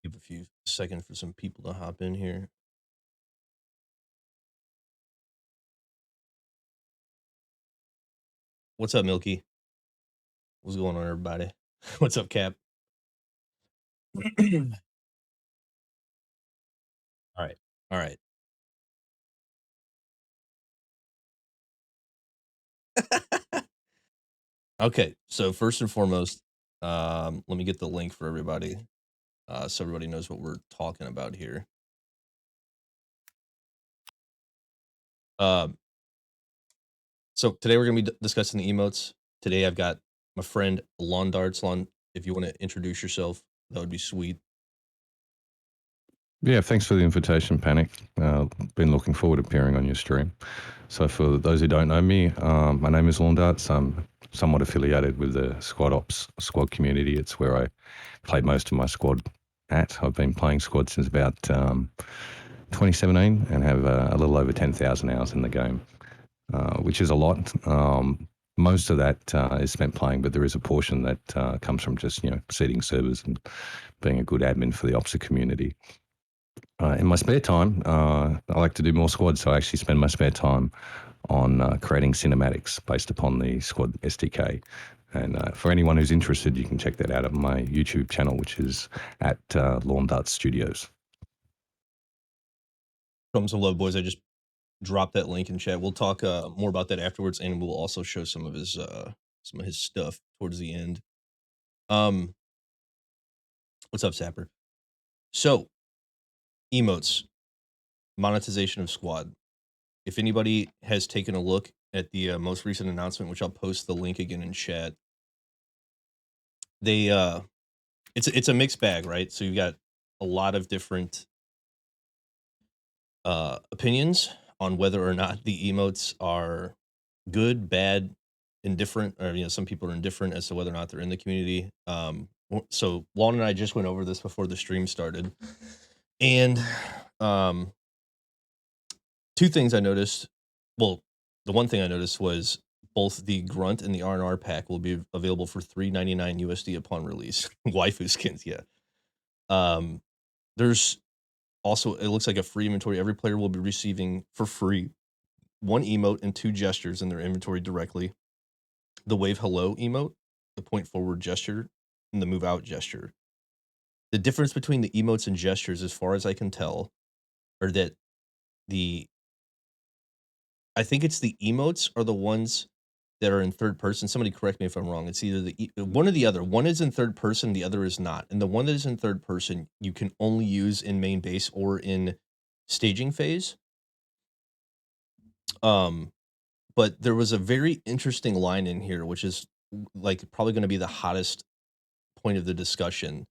Give a few seconds for some people to hop in here. What's up, Milky? What's going on, everybody? What's up, Cap? All right. All right. Okay. So first and foremost, let me get the link for everybody, so everybody knows what we're talking about here. Um, so today we're gonna be discussing the emotes. Today I've got my friend Lawn Darts. Lawn, if you want to introduce yourself, that would be sweet. Yeah, thanks for the invitation, Panic. Been looking forward to appearing on your stream. So, for those who don't know me, my name is Laundarts. I'm somewhat affiliated with the Squad Ops squad community. It's where I played most of my squad at. I've been playing squad since about 2017 and have a little over 10,000 hours in the game, which is a lot. Most of that is spent playing, but there is a portion that comes from just seeding servers and being a good admin for the Opsa community. In my spare time, I like to do more squads, so I actually spend my spare time on creating cinematics based upon the Squad SDK. And for anyone who's interested, you can check that out at my YouTube channel, which is at Lawn Dart Studios. From some love, boys. I just dropped that link in chat. We'll talk more about that afterwards, and we'll also show some of his stuff towards the end. What's up, Sapper? So, emotes, monetization of Squad. If anybody has taken a look at the most recent announcement, which I'll post the link again in chat, they it's a mixed bag, right? So you've got a lot of different opinions on whether or not the emotes are good, bad, indifferent, or some people are indifferent as to whether or not they're in the community. So Lon and I just went over this before the stream started, and um, two things I noticed. Well, the one thing I noticed was both the grunt and the R&R pack will be available for $3.99 USD upon release. Waifu skins, yeah. There's also, it looks like a free inventory. Every player will be receiving for free one emote and two gestures in their inventory directly. The wave hello emote, the point forward gesture, and the move out gesture. The difference between the emotes and gestures, as far as I can tell, are that I think it's the emotes are the ones that are in third person. Somebody correct me if I'm wrong. It's either one or the other. One is in third person, the other is not. And the one that is in third person, you can only use in main base or in staging phase. But there was a very interesting line in here, which is like probably going to be the hottest point of the discussion.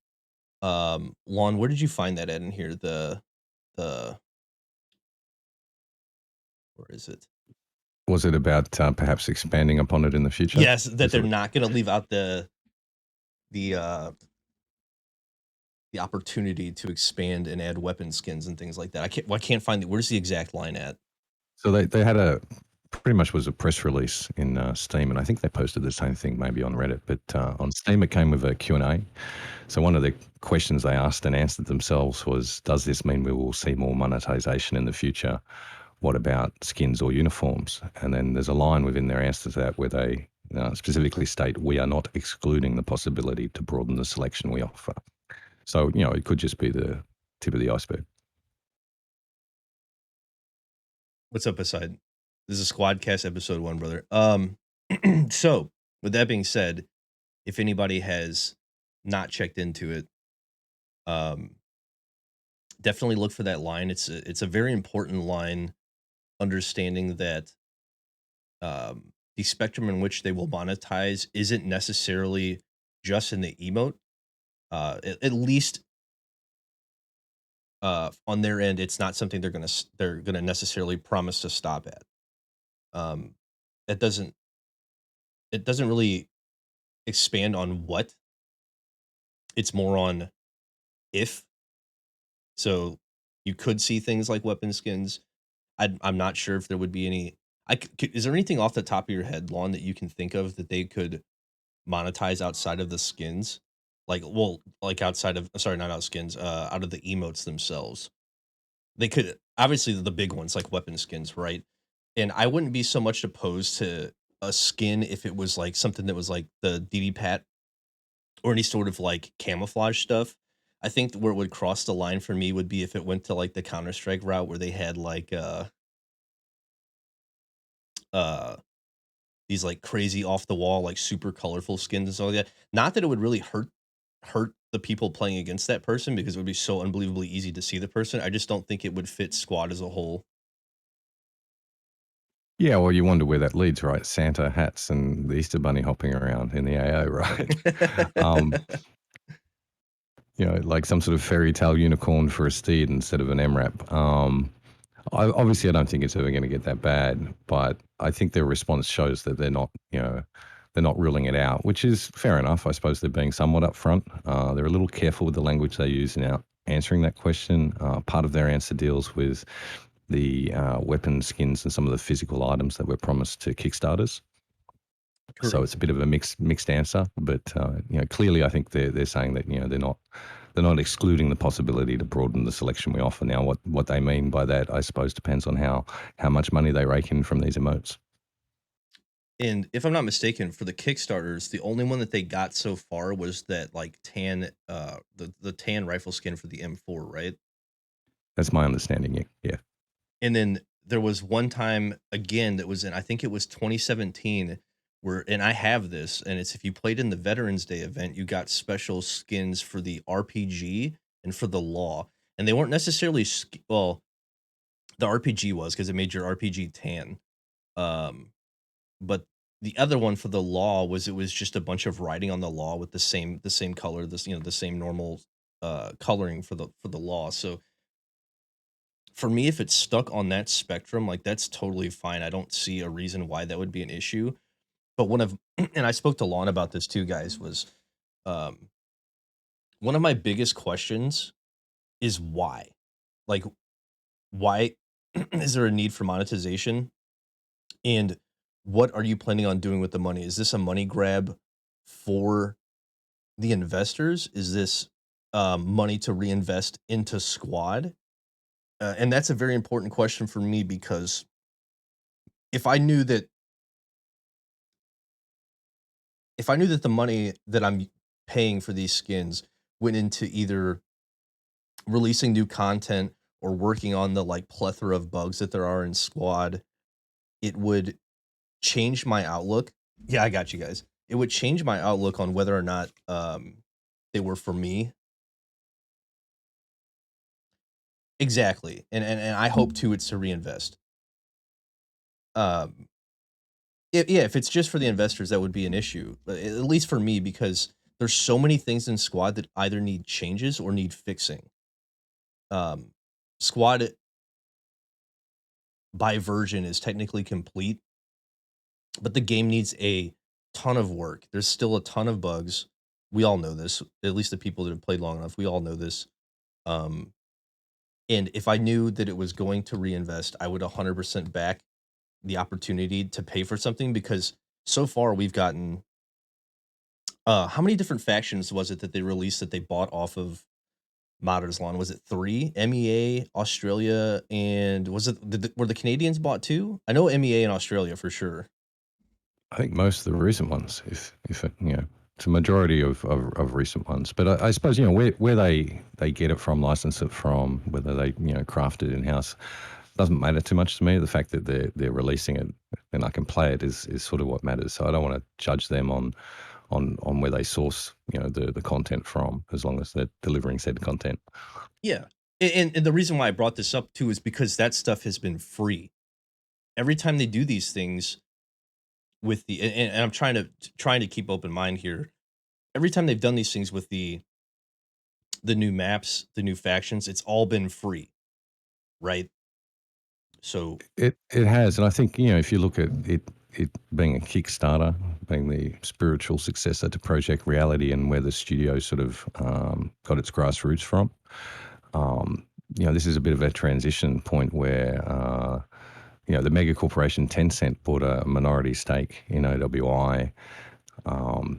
Lon, where did you find that at in here? The where is it? Was it about perhaps expanding upon it in the future? Yes, that they're not going to leave out the opportunity to expand and add weapon skins and things like that. I can't find where's the exact line at? So they had a pretty much was a press release in Steam, and I think they posted the same thing maybe on Reddit. But on Steam, it came with a Q&A. So one of the questions they asked and answered themselves was, does this mean we will see more monetization in the future? What about skins or uniforms? And then there's a line within their answer to that where they specifically state, we are not excluding the possibility to broaden the selection we offer. So, it could just be the tip of the iceberg. What's up, aside? This is SquadCast episode 1, brother. So with that being said, if anybody has not checked into it, definitely look for that line. It's a very important line, understanding that the spectrum in which they will monetize isn't necessarily just in the emote. At least on their end, it's not something they're gonna necessarily promise to stop at. Um, it doesn't really expand on what. It's more on if. So you could see things like weapon skins. I'm not sure if there would be any. Is there anything off the top of your head, Lon, that you can think of that they could monetize outside of the skins? Like, well, like outside of sorry, not out skins, out of the emotes themselves. They could obviously the big ones like weapon skins, right? And I wouldn't be so much opposed to a skin if it was like something that was like the DD Pat or any sort of like camouflage stuff. I think where it would cross the line for me would be if it went to like the Counter Strike route where they had like uh these like crazy off the wall like super colorful skins and stuff like that. Not that it would really hurt the people playing against that person because it would be so unbelievably easy to see the person. I just don't think it would fit squad as a whole. Yeah, well, you wonder where that leads, right? Santa hats and the Easter Bunny hopping around in the AO, right? um, like some sort of fairy tale unicorn for a steed instead of an MRAP. Obviously, I don't think it's ever going to get that bad, but I think their response shows that they're not ruling it out, which is fair enough. I suppose they're being somewhat upfront. They're a little careful with the language they use in answering that question. Part of their answer deals with the weapon skins and some of the physical items that were promised to Kickstarters. So Correct. it's a bit of a mixed answer, but clearly I think they're saying that they're not excluding the possibility to broaden the selection we offer. Now, what they mean by that, I suppose, depends on how much money they rake in from these emotes. And if I'm not mistaken, for the Kickstarters, the only one that they got so far was that like tan the tan rifle skin for the M4, right? That's my understanding. Yeah, yeah. And then there was one time again that was in I think it was 2017 where and I have this and it's if you played in the Veterans Day event, you got special skins for the RPG and for the law. And they weren't necessarily well, the RPG was because it made your RPG tan. Um but the other one for the law was it was just a bunch of writing on the law with the same color, this the same normal coloring for the law. So for me, if it's stuck on that spectrum, like that's totally fine. I don't see a reason why that would be an issue. But one of and I spoke to Lon about this too, guys, was um one of my biggest questions is why? Like why is there a need for monetization? And what are you planning on doing with the money? Is this a money grab for the investors? Is this money to reinvest into squad? And that's a very important question for me because if I knew that if I knew that the money that I'm paying for these skins went into either releasing new content or working on the like plethora of bugs that there are in squad, it would change my outlook. Yeah, I got you guys. It would change my outlook on whether or not they were for me. Exactly. And I hope too it's to reinvest. Um yeah, if it's just for the investors, that would be an issue. But at least for me, because there's so many things in squad that either need changes or need fixing. Um, Squad by version is technically complete, but the game needs a ton of work. There's still a ton of bugs. We all know this. At least the people that have played long enough, we all know this. Um, and if I knew that it was going to reinvest, I would 100% back the opportunity to pay for something because so far we've gotten how many different factions was it that they released that they bought off of Modders Lawn? Was it 3? MEA, Australia, and was it were the Canadians bought too? I know MEA in Australia for sure. I think most of the recent ones, if it's a majority of recent ones. But I suppose where they get it from, license it from, whether they craft it in house, doesn't matter too much to me. The fact that they're releasing it and I can play it is sort of what matters. So I don't want to judge them on where they source the content from, as long as they're delivering said content. Yeah. And the reason why I brought this up too is because that stuff has been free. Every time they do these things with the and I'm trying to keep open mind here. Every time they've done these things with the new maps, the new factions, it's all been free, right? So It has, and I think if you look at it being a Kickstarter, being the spiritual successor to Project Reality, and where the studio sort of got its grassroots from. This is a bit of a transition point where the mega corporation Tencent bought a minority stake in OWI.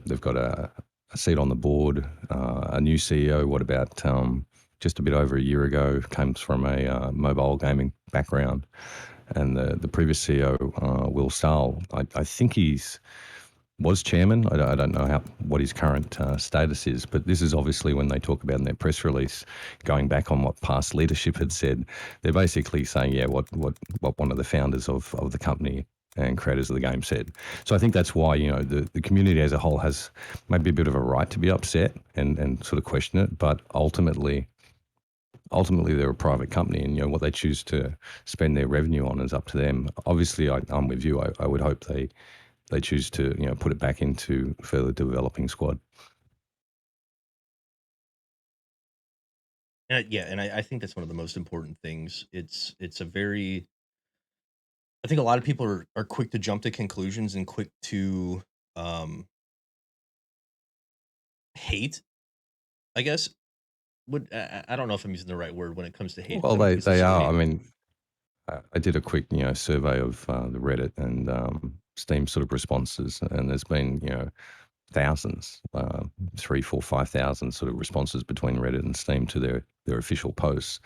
They've got a seat on the board, a new CEO. What about just a bit over a year ago? Comes from a mobile gaming background, and the previous CEO, Will Stahl, I think was chairman. I don't know what his current status is, but this is obviously when they talk about in their press release, going back on what past leadership had said. They're basically saying, yeah, what one of the founders of the company and creators of the game said. So I think that's why, you know, the community as a whole has maybe a bit of a right to be upset and sort of question it, but ultimately they're a private company, and you know what they choose to spend their revenue on is up to them. Obviously, I'm with you. I would hope they choose to, you know, put it back into further developing Squad. Yeah, and I think that's one of the most important things. It's a very I think a lot of people are quick to jump to conclusions and quick to um hate, I guess. Would I don't know if I'm using the right word when it comes to hate, Well, because I don't think it's they necessarily are. I hate. mean, I did a quick, you know, survey of the Reddit and Steam sort of responses, and there's been, you know, thousands, 3, 4, 5,000 sort of responses between Reddit and Steam to their official posts.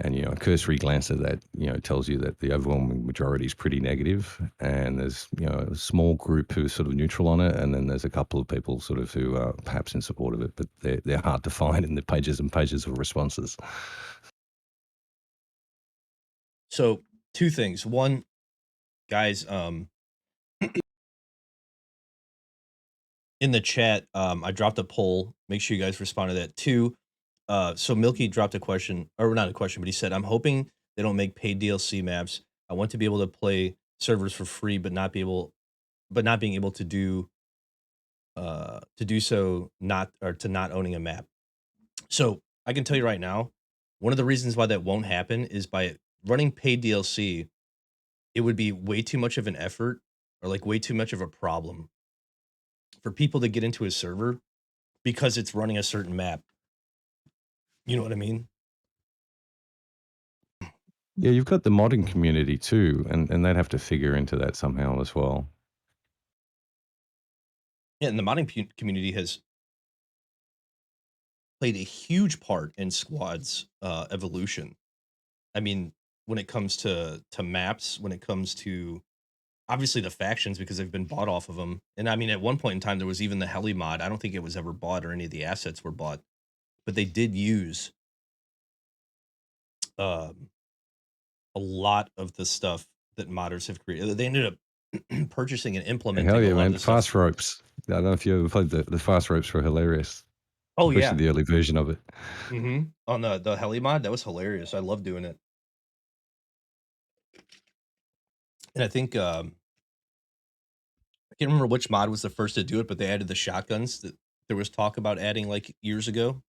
And, you know, a cursory glance at that, you know, tells you that the overwhelming majority is pretty negative, and there's, you know, a small group who are sort of neutral on it, and then there's a couple of people sort of who are perhaps in support of it, but they're hard to find in the pages and pages of responses. So, 2 things. 1, guys, in the chat, I dropped a poll. Make sure you guys respond to that. 2, so Milky dropped a question, or not a question, but he said, "I'm hoping they don't make paid DLC maps. I want to be able to play servers for free, but not being able to do so not or to not owning a map." So, I can tell you right now, one of the reasons why that won't happen is by running paid DLC, it would be way too much of an effort, or like way too much of a problem for people to get into a server because it's running a certain map. You know what I mean? Yeah, you've got the modding community too, and they'd have to figure into that somehow as well. Yeah, and the modding community has played a huge part in Squad's evolution. I mean, when it comes to maps, when it comes to obviously the factions, because they've been bought off of them. And I mean, at one point in time, there was even the heli mod. I don't think it was ever bought or any of the assets were bought, but they did use um, a lot of the stuff that modders have created. They ended up purchasing and Hell implementing a yeah, lot of man! the stuff. Fast ropes. I don't know if you ever played the fast ropes were hilarious, Oh especially yeah. the early version of it. On the heli mod, that was hilarious. I love doing it. And I think I can't remember which mod was the first to do it, but they added the shotguns that there was talk about adding like years ago.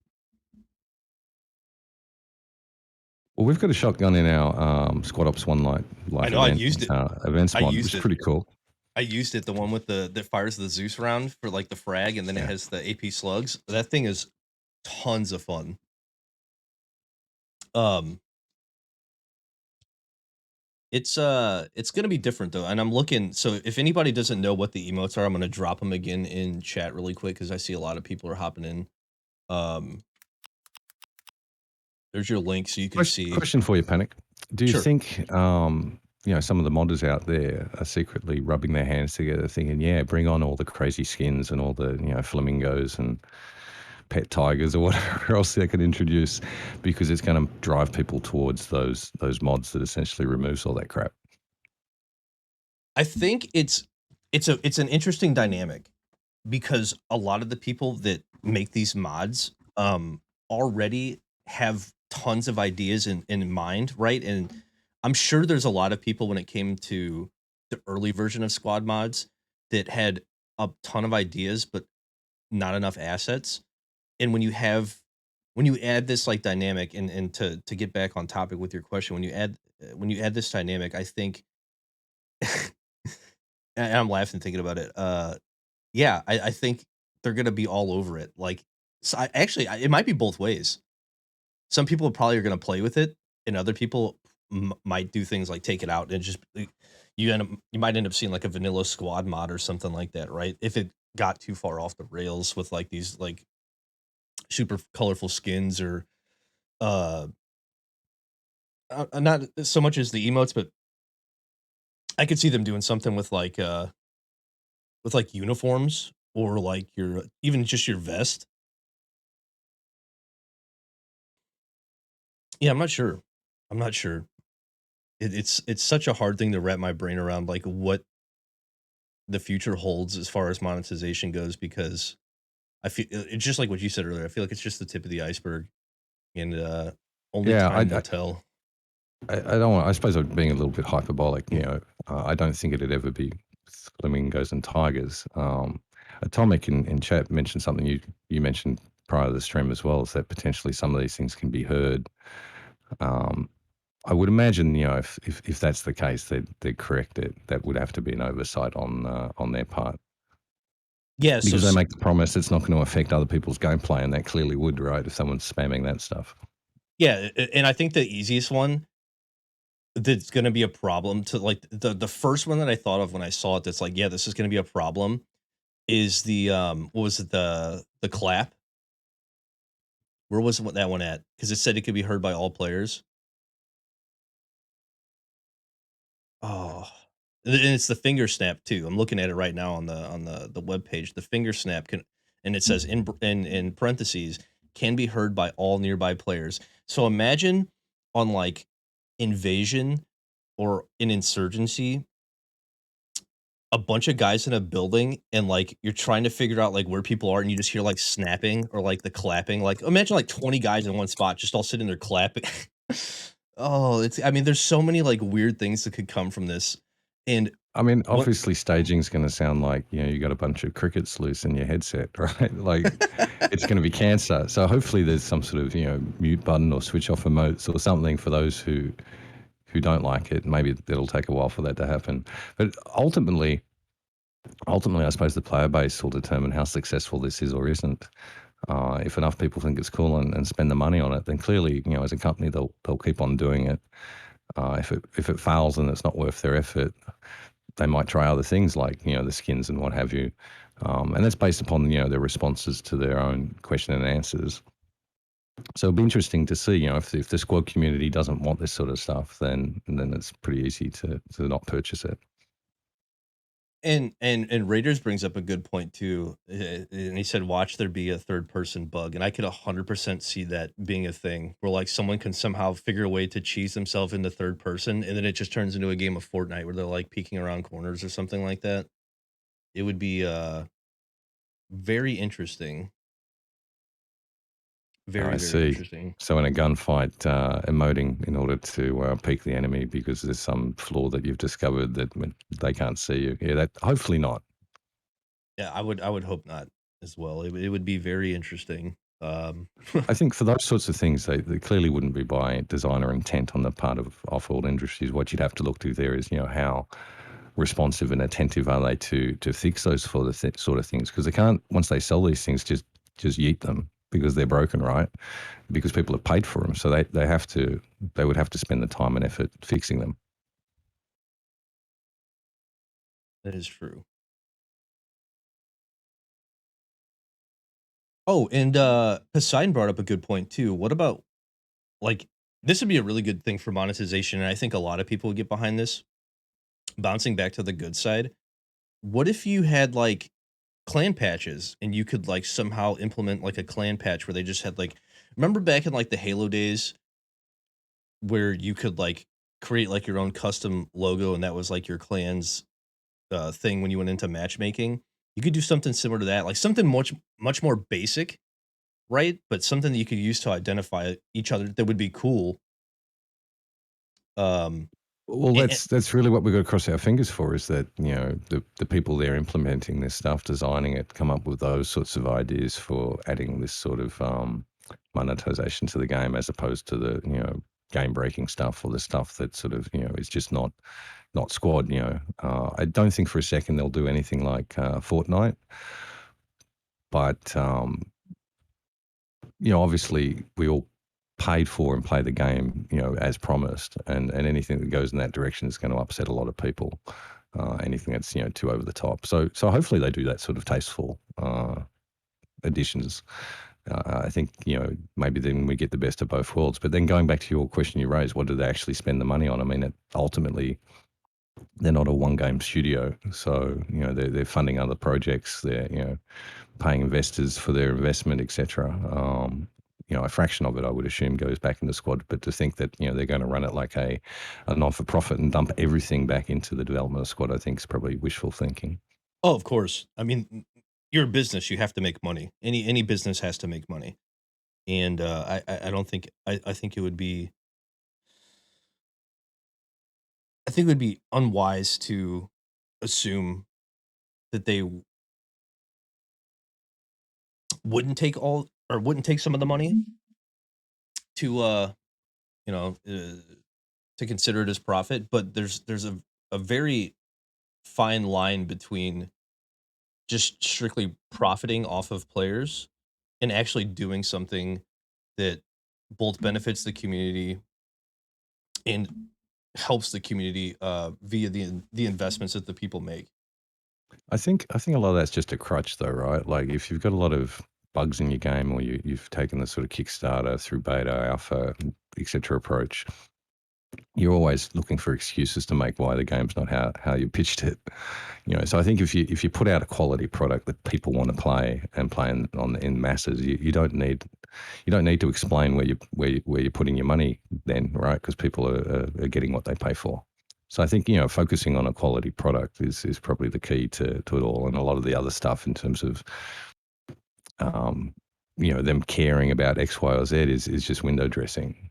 Well, we've got a shotgun in our Squad Ops One I life know I used it. events I mod, used which is it. pretty cool. I used it, the one with the that fires the Zeus round for like the frag, and then it Yeah. has the AP slugs. That thing is tons of fun. Um, it's gonna be different though, and I'm looking. So if anybody doesn't know what the emotes are, I'm gonna drop them again in chat really quick because I see a lot of people are hopping in. Um, there's your link so you can see. Question for you, Panic. Do you Sure. think you know, some of the modders out there are secretly rubbing their hands together, thinking, "Yeah, bring on all the crazy skins and all the, you know, flamingos and pet tigers or whatever else they can introduce, because it's going to drive people towards those mods that essentially removes all that crap." I think it's an interesting dynamic because a lot of the people that make these mods already have tons of ideas in mind, right? And I'm sure there's a lot of people when it came to the early version of squad mods that had a ton of ideas but not enough assets. And when you add this like dynamic, and to get back on topic with your question, when you add this dynamic, I think and I'm laughing thinking about it. Yeah, I think they're gonna be all over it. Like, so it might be both ways. Some people probably are gonna play with it, and other people might do things like take it out and just you might end up seeing like a vanilla squad mod or something like that, right? If it got too far off the rails with like these like super colorful skins or uh not so much as the emotes, but I could see them doing something with like uniforms or like your even just your vest. Yeah, I'm not sure. I'm not sure. It's such a hard thing to wrap my brain around, like what the future holds as far as monetization goes, because I feel it's just like what you said earlier. I feel like it's just the tip of the iceberg, and only Yeah, time will tell. I don't want. I suppose I'm being a little bit hyperbolic. Mm. I don't think it'd ever be flamingos and tigers. Atomic in chat mentioned something you mentioned prior to the stream as well, is that potentially some of these things can be heard. Um, I would imagine, if that's the case, they'd correct it. That would have to be an oversight on their part, Yeah, so because they make the promise it's not going to affect other people's gameplay, and that clearly would, right? If someone's spamming that stuff. yeah, and I think the easiest one that's gonna be a problem to like the first one that I thought of when I saw it that's like, yeah, this is gonna be a problem is the what was it, the clap? Where was that one at? Because it said it could be heard by all players. Oh, and it's the finger snap too. I'm looking at it right now on the web page. The finger snap can, and it says in parentheses, can be heard by all nearby players. So imagine on like invasion or an insurgency, a bunch of guys in a building, and like you're trying to figure out like where people are, and you just hear like snapping or like the clapping. Like imagine like 20 guys in one spot just all sitting there clapping. Oh, it's I mean, there's so many like weird things that could come from this. And I mean, what obviously, staging's going to sound like you got a bunch of crickets loose in your headset, right? Like, it's going to be cancer. So hopefully, there's some sort of mute button or switch off emotes or something for those who don't like it. Maybe it'll take a while for that to happen. But ultimately, I suppose the player base will determine how successful this is or isn't. If enough people think it's cool and spend the money on it, then clearly, as a company, they'll keep on doing it. If it fails and it's not worth their effort, they might try other things like the skins and what have you, and that's based upon their responses to their own question and answers. So it'll be interesting to see, if the squad community doesn't want this sort of stuff, then it's pretty easy to not purchase it. and Raiders brings up a good point too. And he said, "Watch there be a third person bug," and I could 100% see that being a thing where like someone can somehow figure a way to cheese themselves into third person, and then it just turns into a game of Fortnite where they're like peeking around corners or something like that. It would be very interesting, very I very see. interesting. So in a gunfight, emoting in order to peek the enemy because there's some flaw that you've discovered that they can't see you. Yeah, that hopefully not. Yeah, I would hope not as well. It would be very interesting. I think for those sorts of things, they clearly wouldn't be by design or intent on the part of off-world industries. What you'd have to look to there is, how responsive and attentive are they to fix those sort of things? Because they can't, once they sell these things, just yeet them because they're broken, right? Because people have paid for them, so they would have to spend the time and effort fixing them. That is true. Oh, and Poseidon brought up a good point too. What about like this would be a really good thing for monetization, and I think a lot of people would get behind this. Bouncing back to the good side, what if you had like clan patches and you could like somehow implement like a clan patch where they just had like remember back in like the Halo days where you could like create like your own custom logo and that was like your clan's thing when you went into matchmaking. You could do something similar to that, like something much more basic, right? But something that you could use to identify each other that would be cool. Um, Well, and, that's really what we've got to cross our fingers for, is that the people there implementing this stuff, designing it, come up with those sorts of ideas for adding this sort of monetization to the game, as opposed to the game breaking stuff or the stuff that sort of is just not squad. I don't think for a second they'll do anything like Fortnite, but obviously we all paid for and play the game, as promised, and anything that goes in that direction is going to upset a lot of people. anything that's too over the top. So hopefully they do that sort of tasteful additions. I think maybe then we get the best of both worlds. But then going back to your question you raised, what do they actually spend the money on? I mean, ultimately they're not a one game studio, so they're funding other projects. They're paying investors for their investment, etc. A fraction of it, I would assume, goes back into Squad. But to think that they're going to run it like a non for profit and dump everything back into the development of Squad, I think is probably wishful thinking. Oh, of course. I mean, you're a business, you have to make money. Any business has to make money. And, I don't think I think it would be I think it would be unwise to assume that they wouldn't take some of the money to, you know, to consider it as profit, but there's a very fine line between just strictly profiting off of players and actually doing something that both benefits the community and helps the community, via the investments that the people make. I think a lot of that's just a crutch, though, right? Like if you've got a lot of bugs in your game, or you've taken the sort of Kickstarter through beta, alpha, etc. approach, you're always looking for excuses to make why the game's not how you pitched it. So I think if you put out a quality product that people want to play and play in masses, you don't need to explain where you're putting your money then, right? Because people are getting what they pay for. So I think focusing on a quality product is probably the key to it all, and a lot of the other stuff in terms of um, them caring about X, Y, or Z is just window dressing.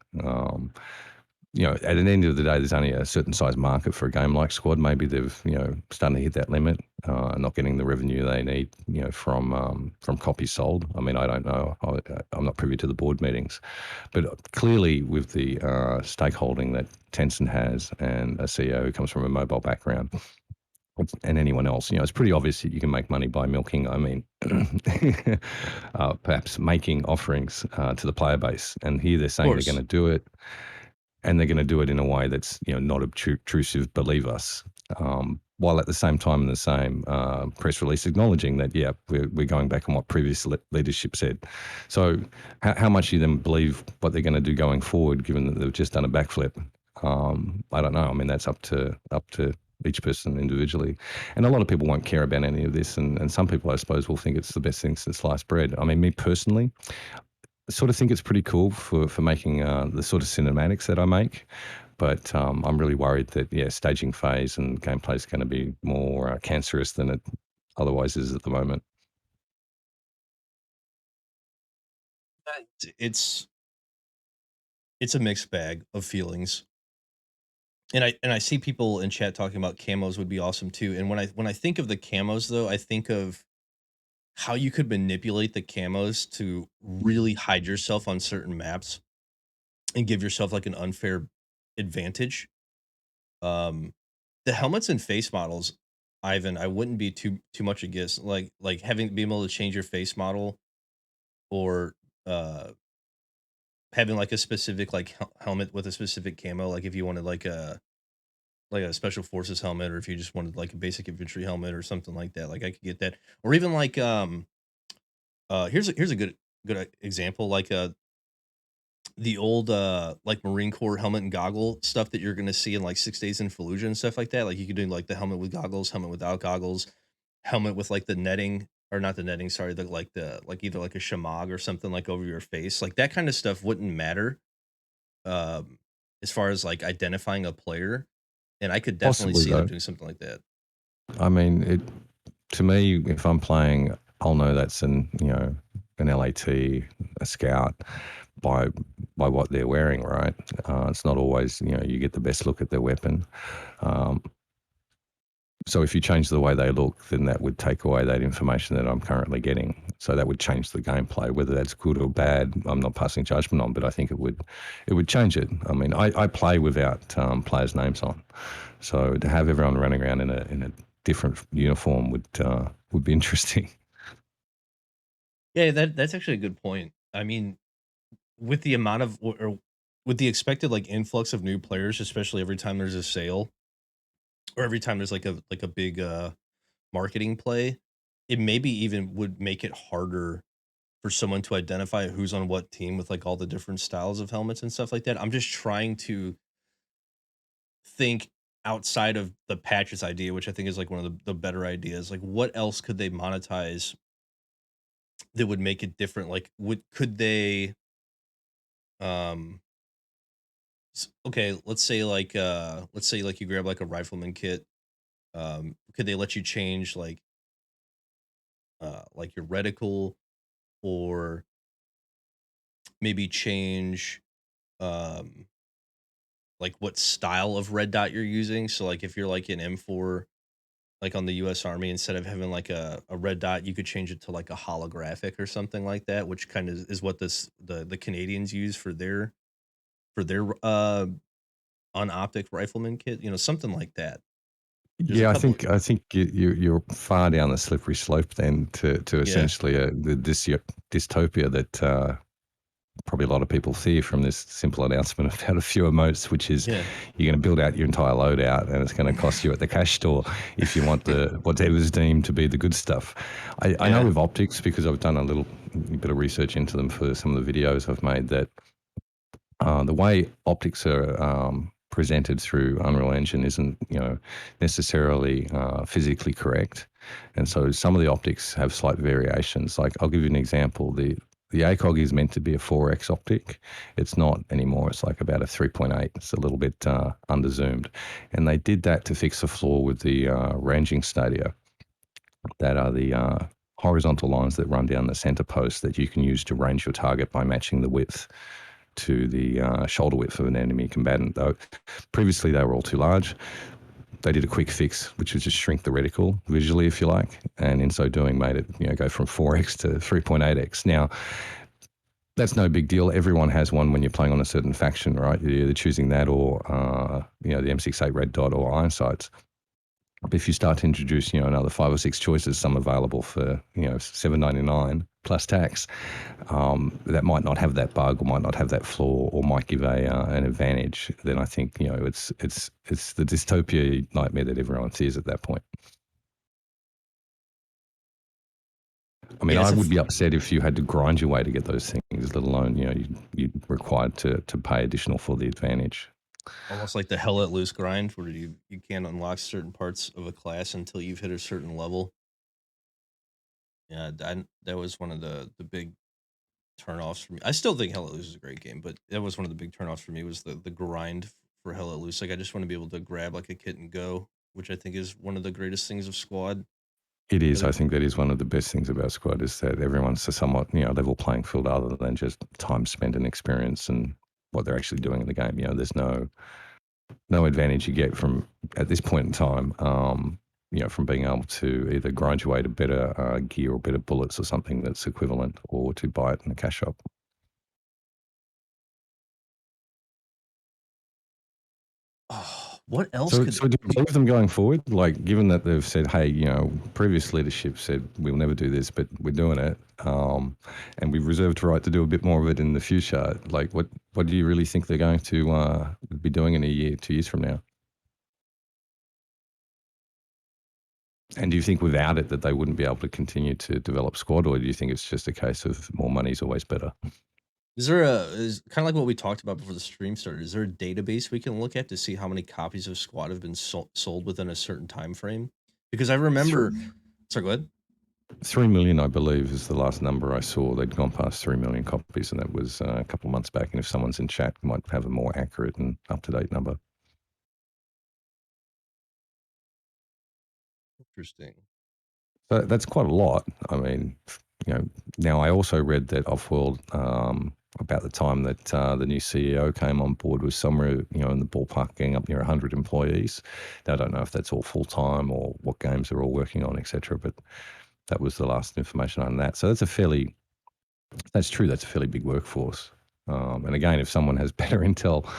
At the end of the day, there's only a certain size market for a game like Squad. Maybe they've, starting to hit that limit, not getting the revenue they need, from copies sold. I mean, I don't know. I'm not privy to the board meetings, but clearly with the stakeholding that Tencent has and a CEO who comes from a mobile background, and anyone else, it's pretty obvious that you can make money by milking. I mean, perhaps making offerings to the player base. And here they're Of saying they're going course. to do it, and they're going to do it in a way that's not obtrusive. Believe us. While at the same time in the same press release acknowledging that, yeah, we're going back on what previous leadership said. So how much do you then believe what they're going to do going forward, given that they've just done a backflip? I don't know. I mean, that's up to each person individually. And a lot of people won't care about any of this. And some people, I suppose, will think it's the best thing since sliced bread. I mean, me personally, sort of think it's pretty cool for making the sort of cinematics that I make. But I'm really worried that, yeah, staging phase and gameplay is going to be more cancerous than it otherwise is at the moment. It's it's a mixed bag of feelings. And I see people in chat talking about camos would be awesome too. And when I think of the camos though, I think of how you could manipulate the camos to really hide yourself on certain maps and give yourself like an unfair advantage. Um the helmets and face models, Ivan, I wouldn't be too much against like having being able to change your face model or uh having like a specific like helmet with a specific camo, like if you wanted like a special forces helmet or if you just wanted like a basic infantry helmet or something like that, like I could get that. Or even like here's a good example, like the old like Marine Corps helmet and goggle stuff that you're gonna see in like 6 Days in Fallujah and stuff like that. Like you could do like the helmet with goggles, helmet without goggles, helmet with like the netting or not the netting, sorry, the like either like a shamag or something like over your face. Like that kind of stuff wouldn't matter um as far as like identifying a player. And I could definitely Possibly see them though. doing something like that. I mean, to me, if I'm playing, I'll know that's an LAT, a scout by what they're wearing, right? It's not always you get the best look at their weapon. Um, So if you change the way they look, then that would take away that information that I'm currently getting. So that would change the gameplay. Whether that's good or bad, I'm not passing judgment on, but I think it would change it. I mean, I play without players' names on, so to have everyone running around in a different uniform would be interesting. Yeah, that's actually a good point. I mean, with the amount of or with the expected like influx of new players, especially every time there's a sale or every time there's like a big marketing play, it maybe even would make it harder for someone to identify who's on what team with like all the different styles of helmets and stuff like that. I'm just trying to think outside of the patches idea, which I think is like one of the better ideas. Like, what else could they monetize that would make it different? Like, would could they um okay, let's say like you grab like a rifleman kit. Could they let you change like your reticle, or maybe change um like what style of red dot you're using? So like if you're like an M4, like on the US Army, instead of having like a red dot, you could change it to like a holographic or something like that, which kind of is what the Canadians use for their unoptic rifleman kit, something like that. There's a Yeah, I couple. think I think you're far down the slippery slope then to Yeah. essentially the dystopia that probably a lot of people fear from this simple announcement about a few emotes, which is Yeah. you're going to build out your entire loadout and it's going to cost you at the cash store if you want the whatever's deemed to be the good stuff. I know Yeah. with optics, because I've done a little bit of research into them for some of the videos I've made, that the way optics are presented through Unreal Engine isn't, necessarily physically correct, and so some of the optics have slight variations. Like I'll give you an example: the ACOG is meant to be a 4x optic. It's not anymore. It's like about a 3.8. It's a little bit under zoomed, and they did that to fix a flaw with the ranging stadia, that are the horizontal lines that run down the center post that you can use to range your target by matching the width to the shoulder width of an enemy combatant. Though previously they were all too large, they did a quick fix, which was just shrink the reticle visually, if you like, and in so doing made it go from 4x to 3.8x. Now that's no big deal. Everyone has one when you're playing on a certain faction, right? You're either choosing that or the M68 red dot or iron sights. But if you start to introduce, another 5 or 6 choices, some available for, $7.99 plus tax, that might not have that bug or might not have that flaw or might give an advantage, then I think, it's the dystopia nightmare that everyone sees at that point. I mean, Yeah, I it's a would f be upset if you had to grind your way to get those things, let alone, you're required to pay additional for the advantage. almost like the hell let loose grind where you can't unlock certain parts of a class until you've hit a certain level. Yeah, that was one of the big turnoffs for me. I still think Hell Let Loose is a great game, but that was one of the big turnoffs for me was the grind for Hell Let Loose. Like I just want to be able to grab like a kit and go, which I think is one of the greatest things of Squad. It is. But I think that is one of the best things about Squad, is that everyone's a somewhat, level playing field other than just time spent and experience and what they're actually doing in the game. There's no advantage you get from at this point in time, from being able to either grind your way to better gear or better bullets or something that's equivalent, or to buy it in a cash shop. what else So, could so do you believe them going forward? Like, given that they've said, "Hey, previous leadership said we'll never do this, but we're doing it, and we've reserved the right to do a bit more of it in the future." Like, what do you really think they're going to be doing in a year, 2 years from now? And do you think without it that they wouldn't be able to continue to develop Squad, or do you think it's just a case of more money is always better? is there a is kind of like what we talked about before the stream started? Is there a database we can look at to see how many copies of Squad have been sold within a certain time frame? Because I remember, sorry, go ahead. 3 million, I believe, is the last number I saw. They'd gone past 3 million copies, and that was a couple of months back. And if someone's in chat, might have a more accurate and up to date number. Interesting. So that's quite a lot. I mean, you know, now I also read that Offworld, about the time that the new CEO came on board, was somewhere, in the ballpark getting up near 100 employees. Now, I don't know if that's all full time or what games they're all working on, etc. But that was the last information on that. So that's true. That's a fairly big workforce. And again, if someone has better intel,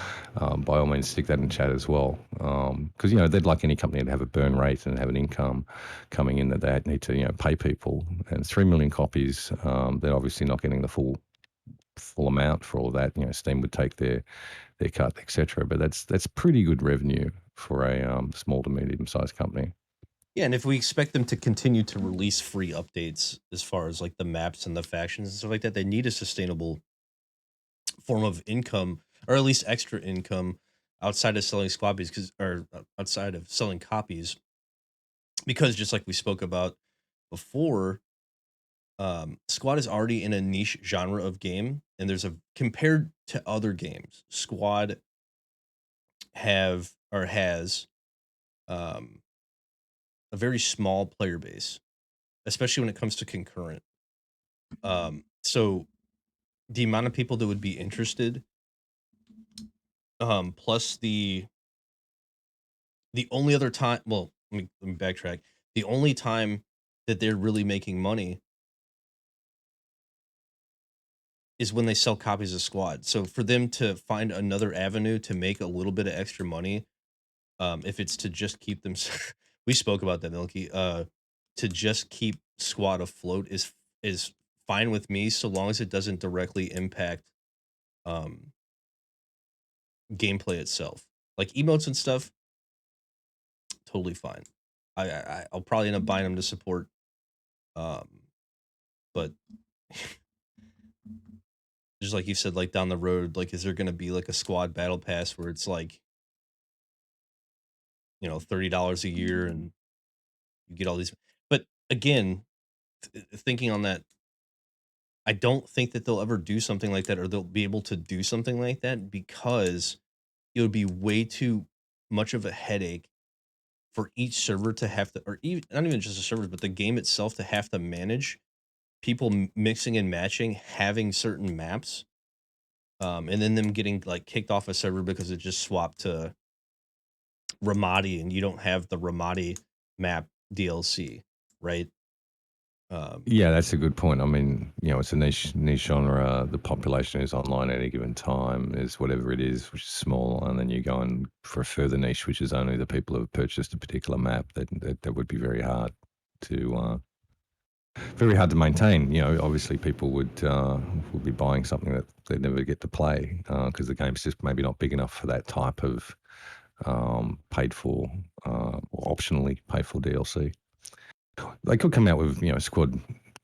by all means, stick that in chat as well. Because they'd like any company to have a burn rate and have an income coming in that they need to pay people. And 3 million copies, they're obviously not getting the full full amount for all of that. Steam would take their cut, etc. But that's pretty good revenue for a small to medium sized company. Yeah, and if we expect them to continue to release free updates as far as like the maps and the factions and stuff like that, they need a sustainable form of income, or at least extra income outside of selling squad because or outside of selling copies, because just like we spoke about before, Squad is already in a niche genre of game, and there's a compared to other games, Squad have or has um, a very small player base, especially when it comes to concurrent. So the amount of people that would be interested, plus the only other time, well, let me backtrack. The only time that they're really making money is when they sell copies of Squad. So for them to find another avenue to make a little bit of extra money, if it's to just keep them, we spoke about that, Milky. To just keep Squad afloat is fine with me, so long as it doesn't directly impact um gameplay itself. Like emotes and stuff, totally fine. I'll probably end up buying them to support. Um, but just like you said, like down the road, like is there going to be like a Squad battle pass where it's like, $30 a year and you get all these? But again, thinking on that, I don't think that they'll ever do something like that, or they'll be able to do something like that, because it would be way too much of a headache for each server to have to, or even not even just the servers, but the game itself to have to manage people mixing and matching, having certain maps, and then them getting like kicked off a server because it just swapped to Ramadi and you don't have the Ramadi map DLC, right? Um, Yeah, that's a good point. I mean, it's a niche genre. The population is online at any given time is whatever it is, which is small, and then you go in for a further niche, which is only the people who have purchased a particular map. That would be to very hard to maintain. Obviously, people would be buying something that they never get to play because the game's just maybe not big enough for that type of paid for or optionally paid for DLC. They could come out with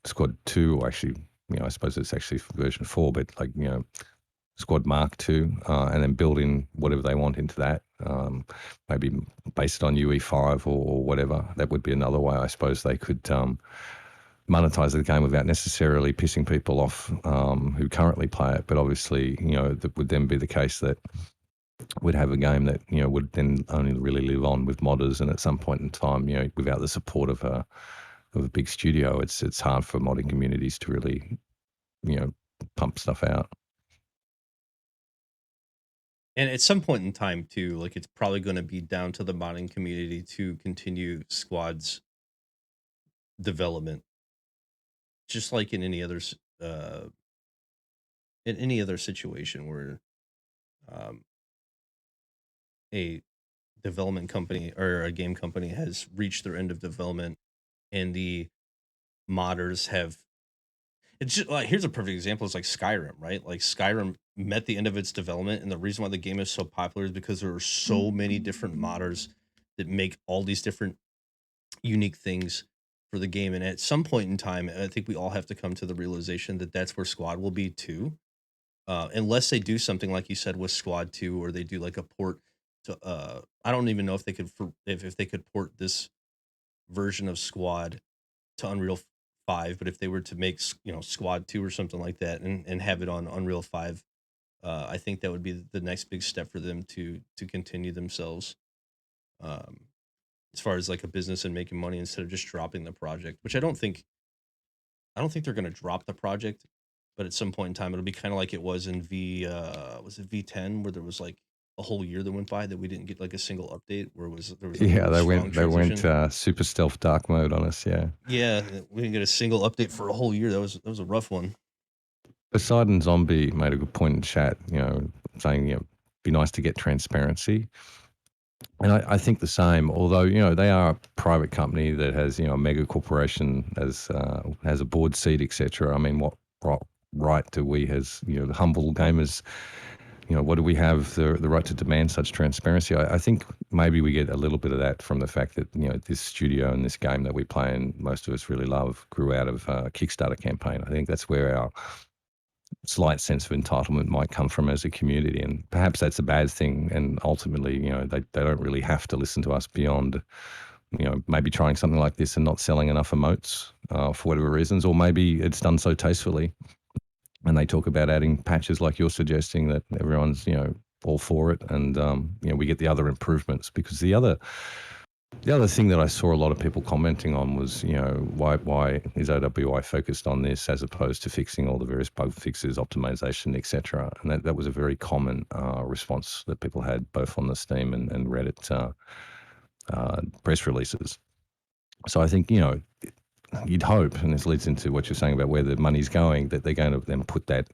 Squad 2, or actually, I suppose it's actually version 4, but like Squad Mark 2, and then build in whatever they want into that. Maybe based on UE5 or whatever. That would be another way, I suppose, they could monetize the game without necessarily pissing people off who currently play it. But obviously, that would then be the case that would have a game that would then only really live on with modders, and at some point in time, without the support of a big studio, it's hard for modding communities to really you know pump stuff out. and at some point in time too, like it's probably going to be down to the modding community to continue Squad's development, just like uh, in any other situation where um, a development company or a game company has reached their end of development and the modders have, it's just like, here's a perfect example. It's like Skyrim, right? Like Skyrim met the end of its development, and the reason why the game is so popular is because there are so many different modders that make all these different unique things for the game. And at some point in time, I think we all have to come to the realization that that's where Squad will be too, unless they do something like you said with Squad 2, or they do like a port to. I don't even know if they could if they could port this version of Squad to Unreal 5, but if they were to make Squad 2 or something like that, and have it on Unreal 5, I think that would be the next big step for them to continue themselves, um, as far as like a business and making money instead of just dropping the project. Which I don't think they're going to drop the project, but at some point in time it'll be kind of like it was in was it V10, where there was like a whole year that went by that we didn't get like a single update, where there was a Yeah, really they strong went they went transition. super stealth dark mode on us. Yeah. Yeah, we didn't get a single update for a whole year. That was a rough one. Poseidon Zombie made a good point in chat, saying, be nice to get transparency. And I think the same, although, they are a private company that has, a mega corporation as has a board seat, etc. I mean, what right do we, as the humble gamers, what do we have the right to demand such transparency? I think maybe we get a little bit of that from the fact that this studio and this game that we play and most of us really love grew out of a Kickstarter campaign. I think that's where our slight sense of entitlement might come from as a community, and perhaps that's a bad thing. And ultimately, they don't really have to listen to us beyond maybe trying something like this and not selling enough emotes for whatever reasons, or maybe it's done so tastefully and they talk about adding patches like you're suggesting that everyone's all for it, and we get the other improvements. Because the other thing that I saw a lot of people commenting on was why is OWI focused on this as opposed to fixing all the various bug fixes, optimization, etc. And that was a very common response that people had both on the Steam and Reddit press releases. So I think you'd hope, and this leads into what you're saying about where the money's going, that they're going to then put that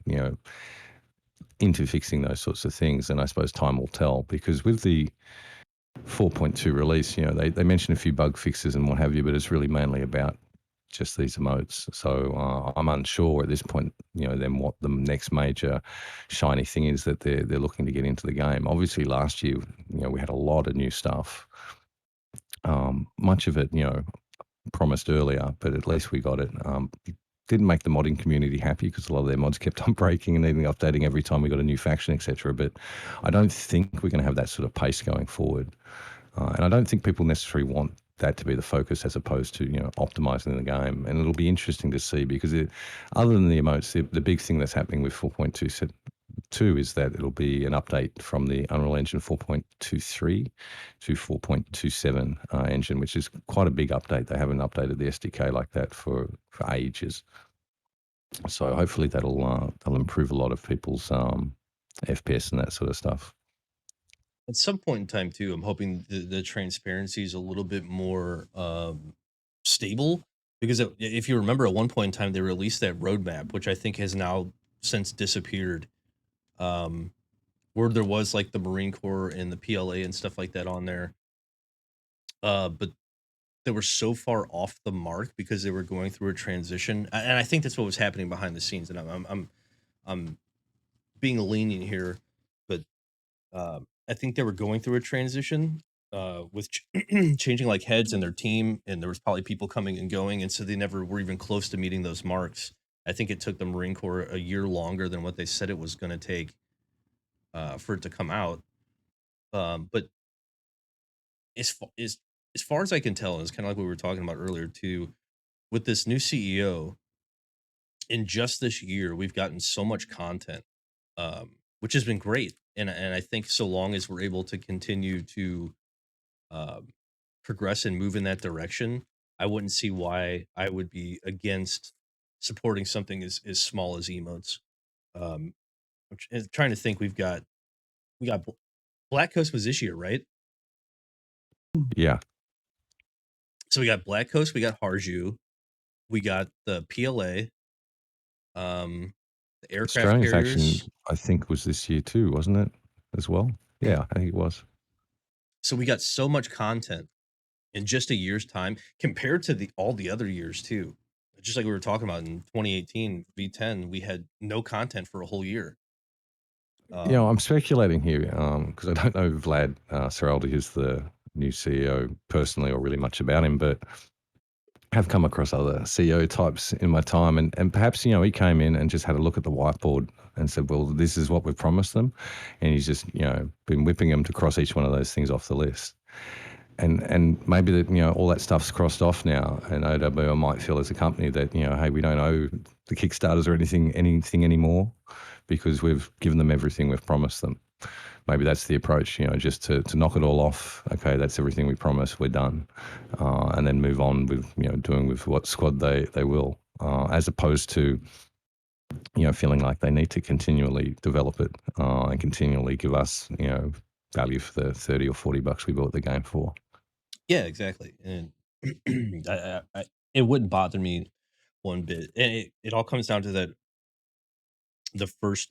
into fixing those sorts of things. And I suppose time will tell, because with the 4.2 release, they mention a few bug fixes and what have you, but it's really mainly about just these emotes. So I'm unsure at this point, then what the next major shiny thing is that they're looking to get into the game. Obviously, last year, we had a lot of new stuff. Much of it, promised earlier, but at least we got it. Didn't make the modding community happy because a lot of their mods kept on breaking and needing updating every time we got a new faction, etc. But I don't think we're going to have that sort of pace going forward, and I don't think people necessarily want that to be the focus as opposed to optimizing the game. And it'll be interesting to see, because other than the emotes, the big thing that's happening with 4.2 is that it'll be an update from the Unreal Engine 4.23 to 4.27 engine, which is quite a big update. They haven't updated the SDK like that for ages. So hopefully that'll improve a lot of people's FPS and that sort of stuff. At some point in time too, I'm hoping the transparency is a little bit more stable, because if you remember, at one point in time they released that roadmap, which I think has now since disappeared. Um, where there was like the Marine Corps and the PLA and stuff like that on there, but they were so far off the mark because they were going through a transition, and I think that's what was happening behind the scenes. And I'm being lenient here, but I think they were going through a transition with changing like heads in their team, and there was probably people coming and going, and so they never were even close to meeting those marks. I think it took the Marine Corps a year longer than what they said it was going to take for it to come out. But as far as I can tell, and it's kind of like what we were talking about earlier too, with this new CEO, in just this year, we've gotten so much content, which has been great. And I think so long as we're able to continue to um, progress and move in that direction, I wouldn't see why I would be against supporting something as small as emotes. Um, trying to think, we got Black Coast was this year, right? Yeah, So we got Black Coast, we got Harju, we got the PLA, the aircraft Australian faction carriers. I think was this year too, wasn't it? As well. Yeah, I think it was. So we got so much content in just a year's time compared to the all the other years too. Just like we were talking about in 2018 V10, we had no content for a whole year. I'm Um, speculating here because I don't know Vlad Seraldi, who's the new CEO, personally, or really much about him, but have come across other CEO types in my time, and perhaps he came in and just had a look at the whiteboard and said, "Well, this is what we've promised them," and he's just been whipping them to cross each one of those things off the list. And maybe that all that stuff's crossed off now, and OWL might feel as a company that hey, we don't owe the Kickstarters or anything anymore because we've given them everything we've promised them. Maybe that's the approach, just to knock it all off. Okay, that's everything we promised. We're done, and then move on with doing with what squad they will, as opposed to feeling like they need to continually develop it and continually give us value for the $30 or $40 we bought the game for. yeah, exactly. And it wouldn't bother me one bit. And it all comes down to that the first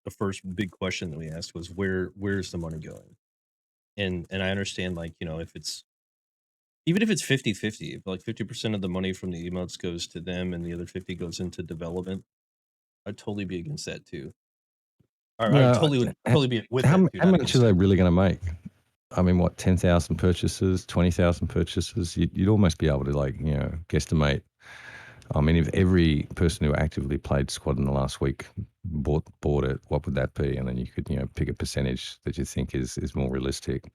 the first big question that we asked was where's the money going? And I understand, like, if it's even if it's 50-50, if like 50% of the money from the emotes goes to them and the other 50 goes into development, I'd totally be against that too. Or I Yeah, totally would totally be with how that too, how not much are against they it. really going to make? I mean, what 10,000 purchases, 20,000 purchases? You'd almost be able to guesstimate. I mean, if every person who actively played Squad in the last week bought it, what would that be? And then you could pick a percentage that you think is more realistic.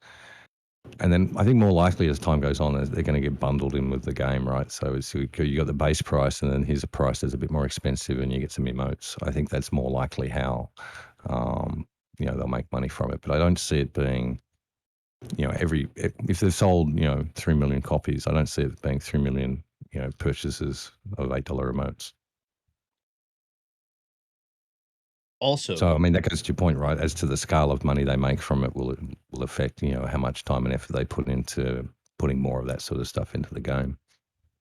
And then I think more likely as time goes on, they're going to get bundled in with the game, right? So you got the base price, and then here's a price that's a bit more expensive, and you get some emotes. I think that's more likely how they'll make money from it. But I don't see it being if they've sold 3 million copies, I don't see it being 3 million purchases of $8 emotes. So Also, I mean that goes to your point, right? As to the scale of money they make from it, will affect how much time and effort they put into putting more of that sort of stuff into the game.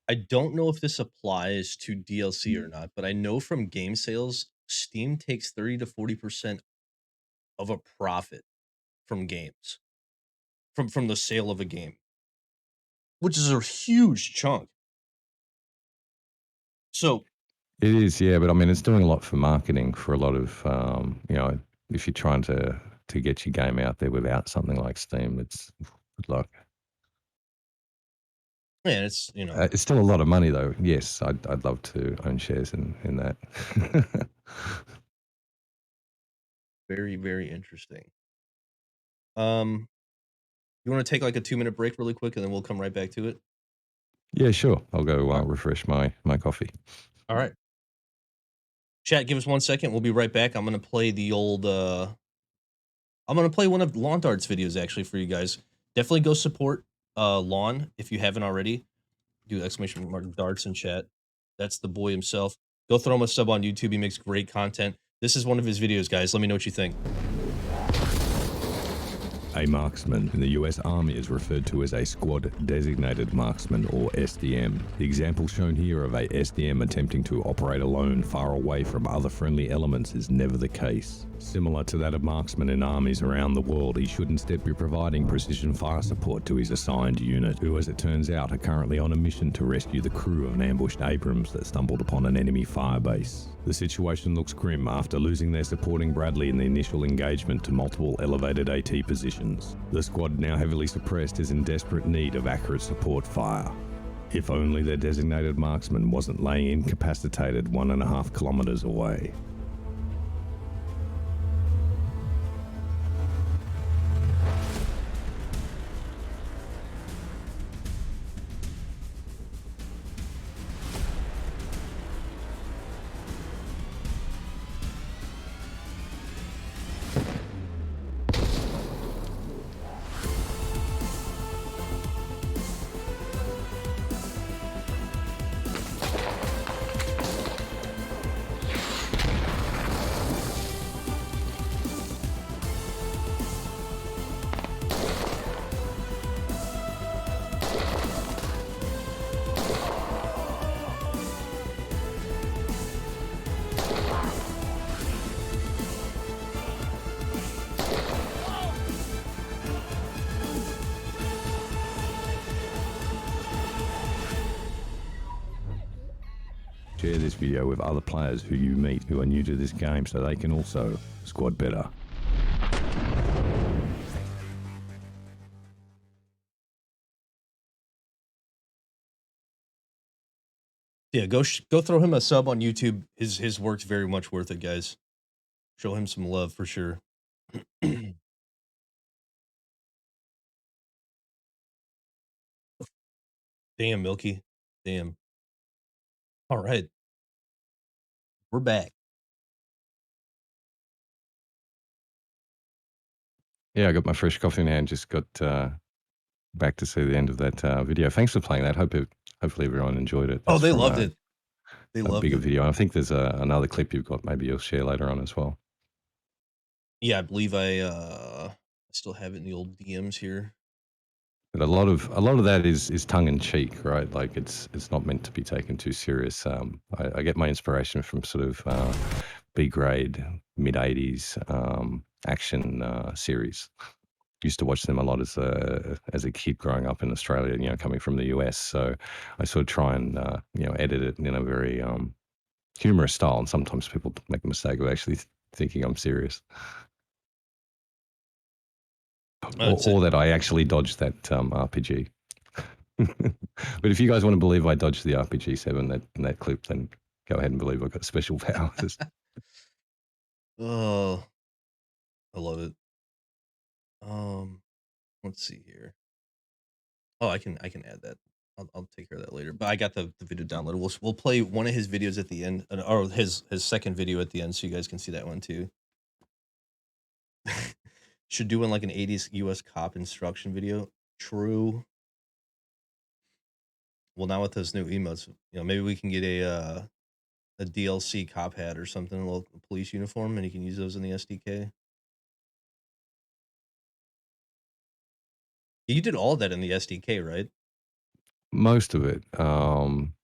I don't know if this applies to DLC or not, but I know from game sales, Steam takes 30 to 40% of a profit from games, from the sale of a game, which is a huge chunk. So, It is, yeah, but I mean it's doing a lot for marketing for a lot of if you're trying to get your game out there without something like Steam, it's good luck. man, it's It's still a lot of money, though. Yes, I'd love to own shares in that. very, very interesting. Um, you want to take like a 2-minute break really quick and then we'll come right back to it? Yeah, sure. I'll go All right. refresh my coffee. All right. Chat, give us 1 second. We'll be right back. I'm gonna play the old I'm gonna play one of Lawn Dart's videos actually for you guys. Definitely go support Lawn if you haven't already. Do exclamation mark darts in chat. That's the boy himself. Go throw him a sub on YouTube. He makes great content. This is one of his videos, guys. Let me know what you think. A marksman in the US Army is referred to as a Squad Designated Marksman, or SDM. The example shown here of a SDM attempting to operate alone far away from other friendly elements is never the case. Similar to that of marksmen in armies around the world, he should instead be providing precision fire support to his assigned unit, who as it turns out are currently on a mission to rescue the crew of an ambushed Abrams that stumbled upon an enemy firebase. The situation looks grim after losing their supporting Bradley in the initial engagement to multiple elevated AT positions. The squad, now heavily suppressed, is in desperate need of accurate support fire. If only their designated marksman wasn't laying incapacitated 1.5 kilometers away. Share this video with other players who you meet who are new to this game so they can also squad better. Yeah, go throw him a sub on YouTube. His work's very much worth it, guys. Show him some love for sure. Damn, Milky. Damn. All right, we're back. Yeah, I got my fresh coffee in hand. Just got back to see the end of that video. Thanks for playing that. Hopefully everyone enjoyed it. Oh, That's they from loved it. They a loved bigger it. video. I think there's another clip you've got. Maybe you'll share later on as well. Yeah, I believe I still have it in the old DMs here. But a lot of that is tongue in cheek, right? Like it's not meant to be taken too serious. I get my inspiration from sort of B grade mid '80s action series. Used to watch them a lot as a kid growing up in Australia, coming from the US. So I sort of try and edit it in a very humorous style, and sometimes people make the mistake of actually thinking I'm serious, It's or that I actually dodged that RPG. But if you guys want to believe I dodged the RPG-7 in that clip, then go ahead and believe I've got special powers. oh, I love it. Um, let's see here. Oh, I can add that. I'll take care of that later. But I got the video downloaded. We'll play one of his videos at the end, or his second video at the end, so you guys can see that one too. Should do one like an 80s US cop instruction video. True. Well, now with those new emotes, maybe we can get a DLC cop hat or something, a little police uniform, and you can use those in the SDK. You did all of that in the SDK, right? Most of it,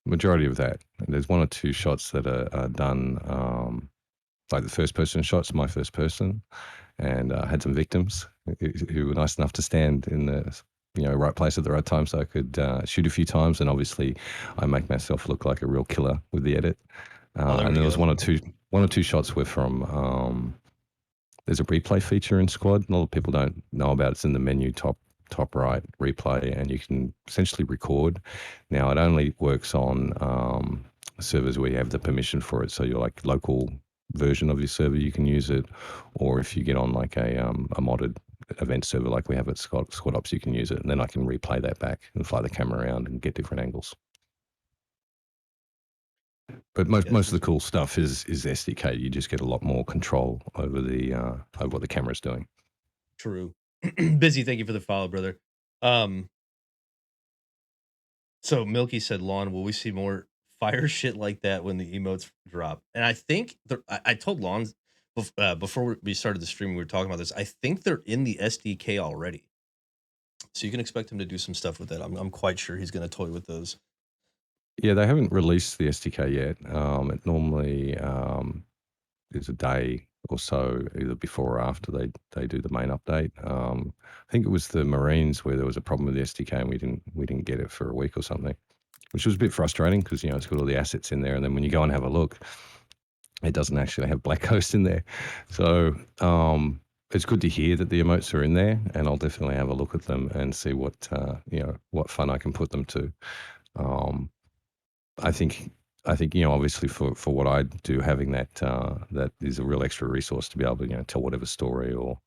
majority of that. There's one or two shots that are done, like the first person shots, my first person, and had some victims who were nice enough to stand in the right place at the right time, so I could shoot a few times. And obviously, I make myself look like a real killer with the edit. Oh, there And we there was go. one or two shots were from. There's a replay feature in Squad. A lot of people don't know about it. It's in the menu top right, replay, and you can essentially record. Now it only works on servers where you have the permission for it. So your like local version of your server, you can use it, or if you get on like a modded event server like we have at Squad Ops, you can use it, and then I can replay that back and fly the camera around and get different angles. But Yeah, most of the cool stuff is SDK. You just get a lot more control over the over what the camera's doing. true. Busy, thank you for the follow, brother. Um, so Milky said, "Lon, will we see more fire shit like that when the emotes drop?" And I think I told Lon before we started the stream, we were talking about this. I think they're in the SDK already, so you can expect him to do some stuff with that. I'm quite sure he's going to toy with those. Yeah, they haven't released the SDK yet. It normally is a day or so either before or after they do the main update. I think it was the Marines where there was a problem with the SDK and we didn't get it for a week or something, which was a bit frustrating because it's got all the assets in there, and then when you go and have a look, it doesn't actually have Black Ghost in there. So it's good to hear that the emotes are in there, and I'll definitely have a look at them and see what what fun I can put them to. Um, I think obviously for what I do, having that is a real extra resource to be able to tell whatever story or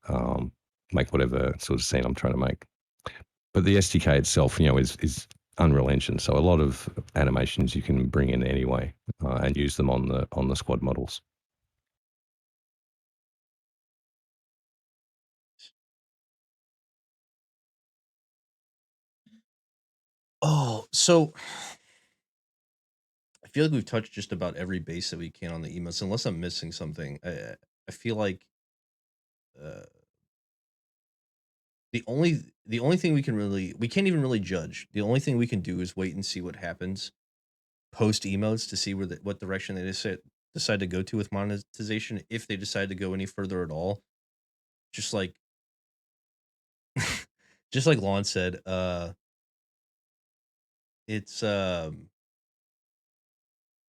um, make whatever sort of scene I'm trying to make. But the SDK itself, is Unreal Engine, so a lot of animations you can bring in anyway and use them on the squad models. Oh, so I feel like we've touched just about every base that we can on the emotes, unless I'm missing something. I feel like uh, the only thing we can't even really judge. The only thing we can do is wait and see what happens post emotes to see what direction they decide to go to with monetization, if they decide to go any further at all. Just like just like Lon said, it's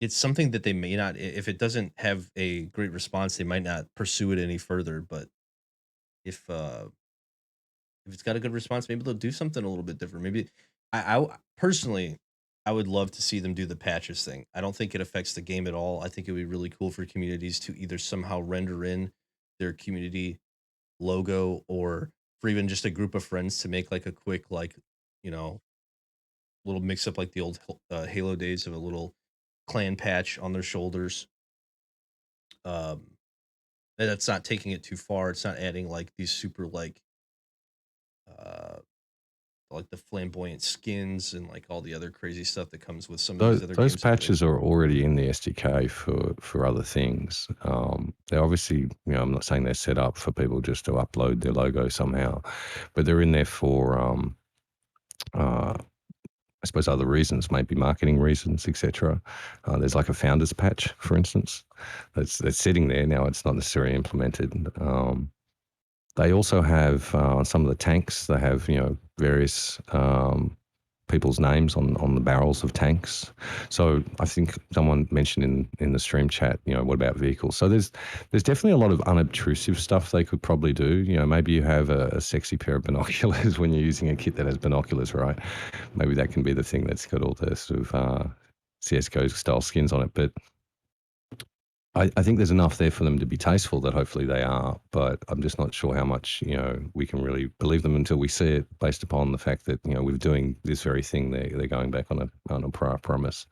it's something that they may not, if it doesn't have a great response, they might not pursue it any further. But if uh if it's got a good response, maybe they'll do something a little bit different. Maybe personally, I would love to see them do the patches thing. I don't think it affects the game at all. I think it would be really cool for communities to either somehow render in their community logo, or for even just a group of friends to make like a quick, like, you know, little mix up like the old Halo days of a little clan patch on their shoulders. Um, and that's not taking it too far. It's not adding like these super uh like the flamboyant skins and like all the other crazy stuff that comes with some of these other Those games nowadays. patches are already in the SDK for other things. They're obviously, I'm not saying they're set up for people just to upload their logo somehow, but they're in there for uh, I suppose other reasons, maybe marketing reasons, etc. There's like a founders patch, for instance, that's sitting there now. It's not necessarily implemented. They also have some of the tanks. They have various people's names on the barrels of tanks. So I think someone mentioned in the stream chat, what about vehicles? So there's definitely a lot of unobtrusive stuff they could probably do. Maybe you have a sexy pair of binoculars when you're using a kit that has binoculars, right? Maybe that can be the thing that's got all the sort of CSGO style skins on it. But I think there's enough there for them to be tasteful that hopefully they are, but I'm just not sure how much, we can really believe them until we see it based upon the fact that, we're doing this very thing. They're going back on a prior promise.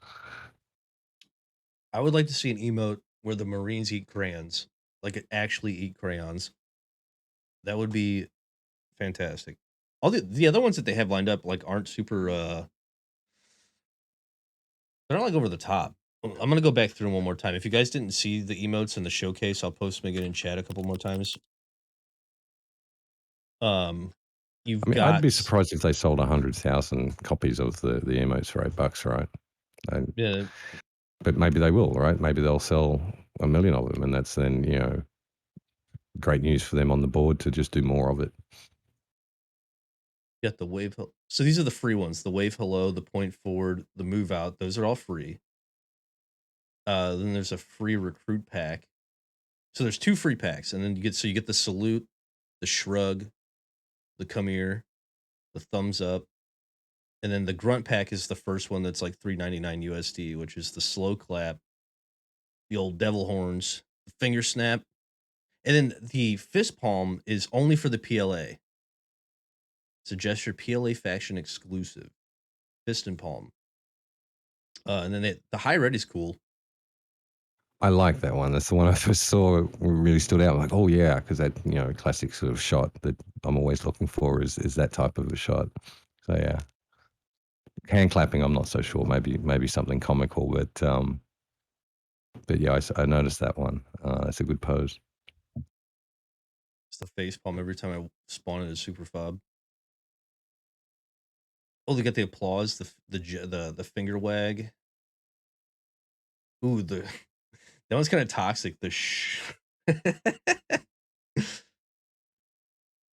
I would like to see an emote where the Marines eat crayons, like it actually eat crayons. That would be fantastic. All the other ones that they have lined up like aren't super they're not like over the top. I'm gonna go back through them one more time. If you guys didn't see the emotes in the showcase, I'll post them again in chat a couple more times. Um, I you've mean, I'd got be surprised if they sold 100,000 copies of the emotes for $8, right? And, yeah, but maybe they will, right? Maybe they'll sell 1 million of them, and that's then, great news for them on the board to just do more of it. you got the wave. So these are the free ones: the wave hello, the point forward, the move out. Those are all free. Then there's a free recruit pack. So there's two free packs, and then you get the salute, the shrug, the come here, the thumbs up, and then the grunt pack is the first one that's like 399 USD, which is the slow clap, the old devil horns, the finger snap, and then the fist palm is only for the PLA. It's a gesture PLA faction exclusive, fist and palm. And then the high red is cool. I like that one. That's the one I first saw really stood out. I'm like, oh yeah, because that classic sort of shot that I'm always looking for is that type of a shot. So yeah, hand clapping. I'm not so sure. Maybe something comical, but yeah, I noticed that one. That's a good pose. It's the face palm every time I spawn in a super fob. Oh, they got the applause, the finger wag. Ooh, the that one's kind of toxic. The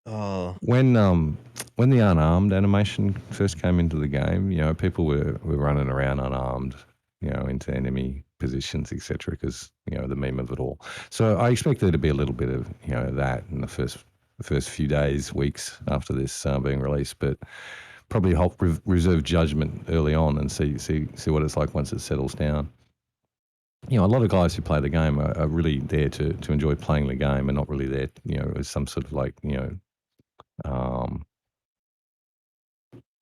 Oh, When the unarmed animation first came into the game, people were running around unarmed, into enemy positions, etc. Because the meme of it all. So I expect there to be a little bit of that in the first few days, weeks after this being released, but probably reserve judgment early on and see what it's like once it settles down. A lot of guys who play the game are really there to enjoy playing the game and not really there, as some sort of like, um,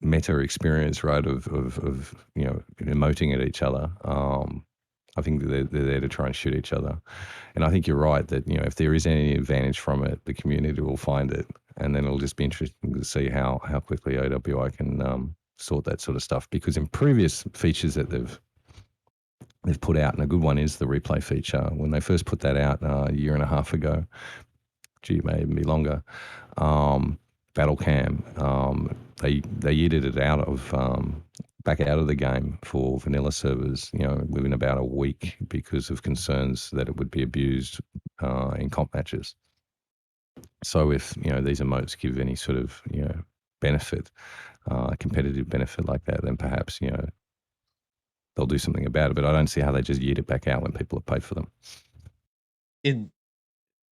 meta experience, right, of emoting at each other. I think they're there to try and shoot each other. And I think you're right that, if there is any advantage from it, the community will find it. And then it'll just be interesting to see how quickly OWI can sort that sort of stuff. Because in previous features that they've put out, and a good one is the replay feature. When they first put that out a year and a half ago, gee, it may even be longer, Battle Cam, they yeeted it out of back out of the game for vanilla servers, within about a week because of concerns that it would be abused in comp matches. So if these emotes give any sort of benefit, competitive benefit like that, then perhaps they'll do something about it. But I don't see how they just yeet it back out when people have paid for them. and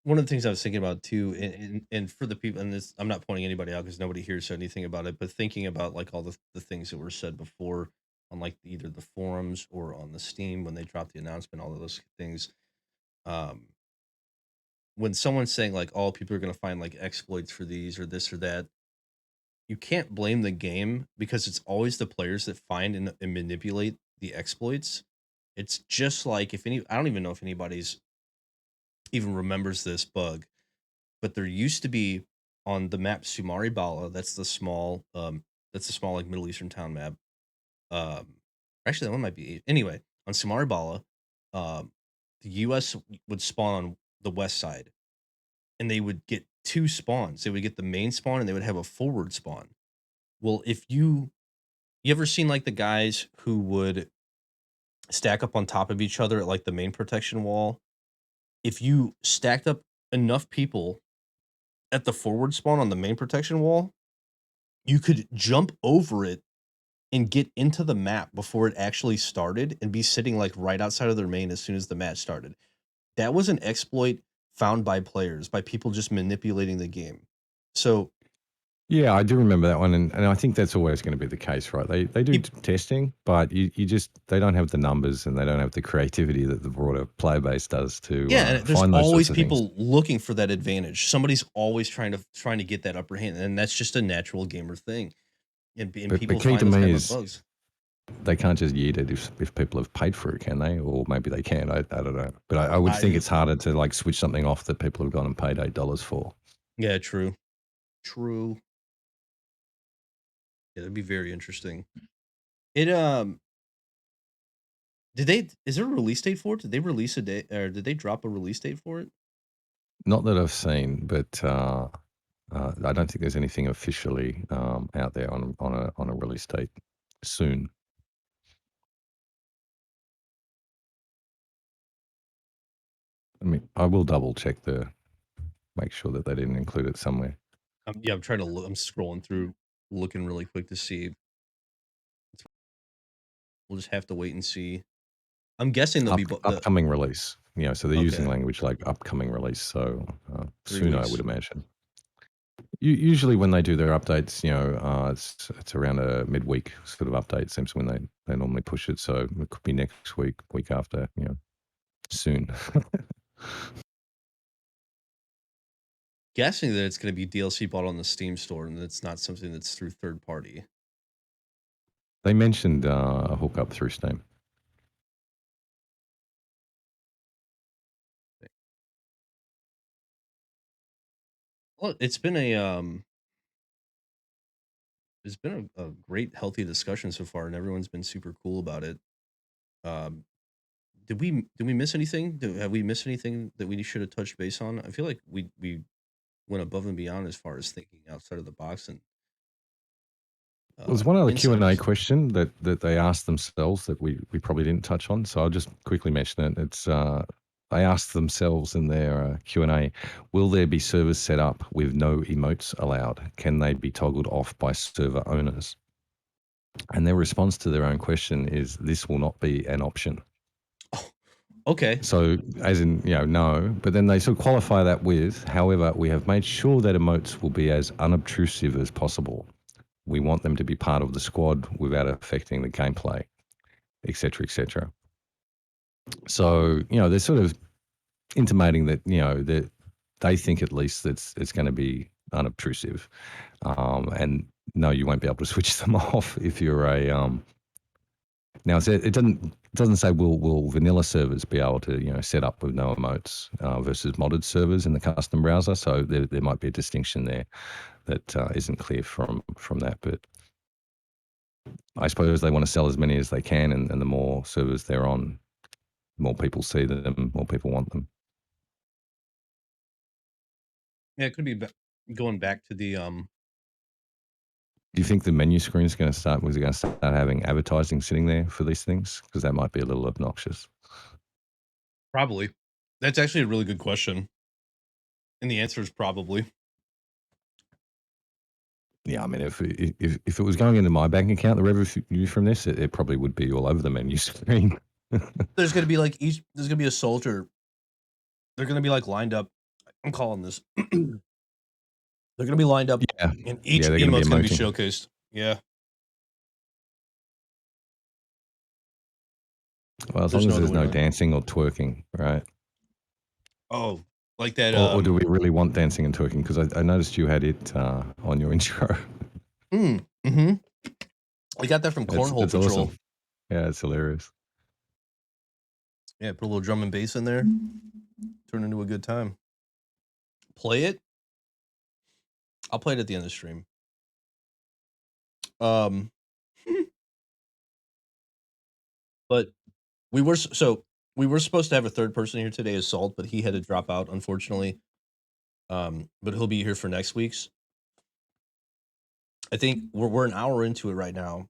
one of the things I was thinking about too, and for the people, and this, I'm not pointing anybody out because nobody here said anything about it, but thinking about like all the things that were said before on like either the forums or on the Steam when they dropped the announcement, all of those things. Um, when someone's saying like, "Oh, people are going to find like exploits for these or this or that," you can't blame the game because it's always the players that find and manipulate the exploits. It's just like if any, I don't even know if anybody's even remembers this bug, but there used to be on the map Sumari Bala. That's the small like Middle Eastern town map. Um, actually, that one might be anyway on Sumari Bala. Um, the U.S. would spawn on the west side, and they would get two spawns. They would get the main spawn, and they would have a forward spawn. Well, if you ever seen like the guys who would stack up on top of each other at like the main protection wall? If you stacked up enough people at the forward spawn on the main protection wall, you could jump over it and get into the map before it actually started and be sitting like right outside of their main as soon as the match started. That was an exploit found by players, by people just manipulating the game. So Yeah, I do remember that one, and I think that's always going to be the case, right? They do peop testing, but you just they don't have the numbers and they don't have the creativity that the broader player base does to yeah, and there's find those always sorts of things. people looking for that advantage. Somebody's always trying to get that upper hand, and that's just a natural gamer thing. And But people key to find those me kind of is bugs. they can't just yeet it if people have paid for it, can they? Or maybe they can. I don't know. But I would think I it's harder to like switch something off that people have gone and paid $8 for. Yeah, true. True. Yeah, that'd be very interesting. It did they is there a release date for it? Did they release a date or did they drop a release date for it? Not that I've seen, but I don't think there's anything officially out there on a release date soon. I mean, I will double check make sure that they didn't include it somewhere. Yeah, I'm trying to look. I'm scrolling through, looking really quick to see. We'll just have to wait and see. I'm guessing they'll be the Upcoming release. You know, so they're using okay language like upcoming release. So three soon, I would weeks. imagine. Usually, when they do their updates, you know, it's around a midweek sort of update. Seems when they normally push it. So it could be next week, week after. You know, soon. Guessing that it's going to be DLC bought on the Steam store and it's not something that's through third party. They mentioned a hookup through Steam. Well, it's been a great healthy discussion so far, and everyone's been super cool about it. Um, did we miss anything? Have we missed anything that we should have touched base on? I feel like we went above and beyond as far as thinking outside of the box and There's one other Q&A insights. question that they asked themselves that we probably didn't touch on, so I'll just quickly mention it. It's they asked themselves in their Q&A, will there be servers set up with no emotes allowed? Can they be toggled off by server owners? And their response to their own question is this will not be an option. Oh, okay. So, as in, you know, no, but then they sort of qualify that with, however, we have made sure that emotes will be as unobtrusive as possible. We want them to be part of the squad without affecting the gameplay, etc., etc. So, you know, they're sort of intimating that, you know, that they think at least that it's going to be unobtrusive. And no, you won't be able to switch them off if you're a now it doesn't say will vanilla servers be able to, you know, set up with no emotes versus modded servers in the custom browser. So there might be a distinction there that isn't clear from that. But I suppose they want to sell as many as they can, and the more servers they're on, more people see them, more people want them. Yeah, it could be going back to the Do you think the menu screen is going to start? Was it going to start having advertising sitting there for these things? Because that might be a little obnoxious. probably. That's actually a really good question, and the answer is probably. Yeah, I mean, if it was going into my bank account, the revenue from this, it probably would be all over the menu screen. There's gonna be like there's gonna be a soldier. They're gonna be like lined up. I'm calling this. They're gonna be lined up, Yeah, and yeah, each they're going to be emote's gonna be emoting. showcased. Yeah, Well, as there's long no as other there's way no around. dancing or twerking, right? Oh, like that. Or do we really want dancing and twerking? Because I noticed you had it on your intro. Mm-hmm. I got that from Cornhole It's awesome. Patrol. Yeah, it's hilarious. Yeah, put a little drum and bass in there. Turn into a good time. Play it. I'll play it at the end of the stream. Um, but we were supposed to have a third person here today, Assault, but he had to drop out unfortunately. But he'll be here for next week's. I think we're an hour into it right now,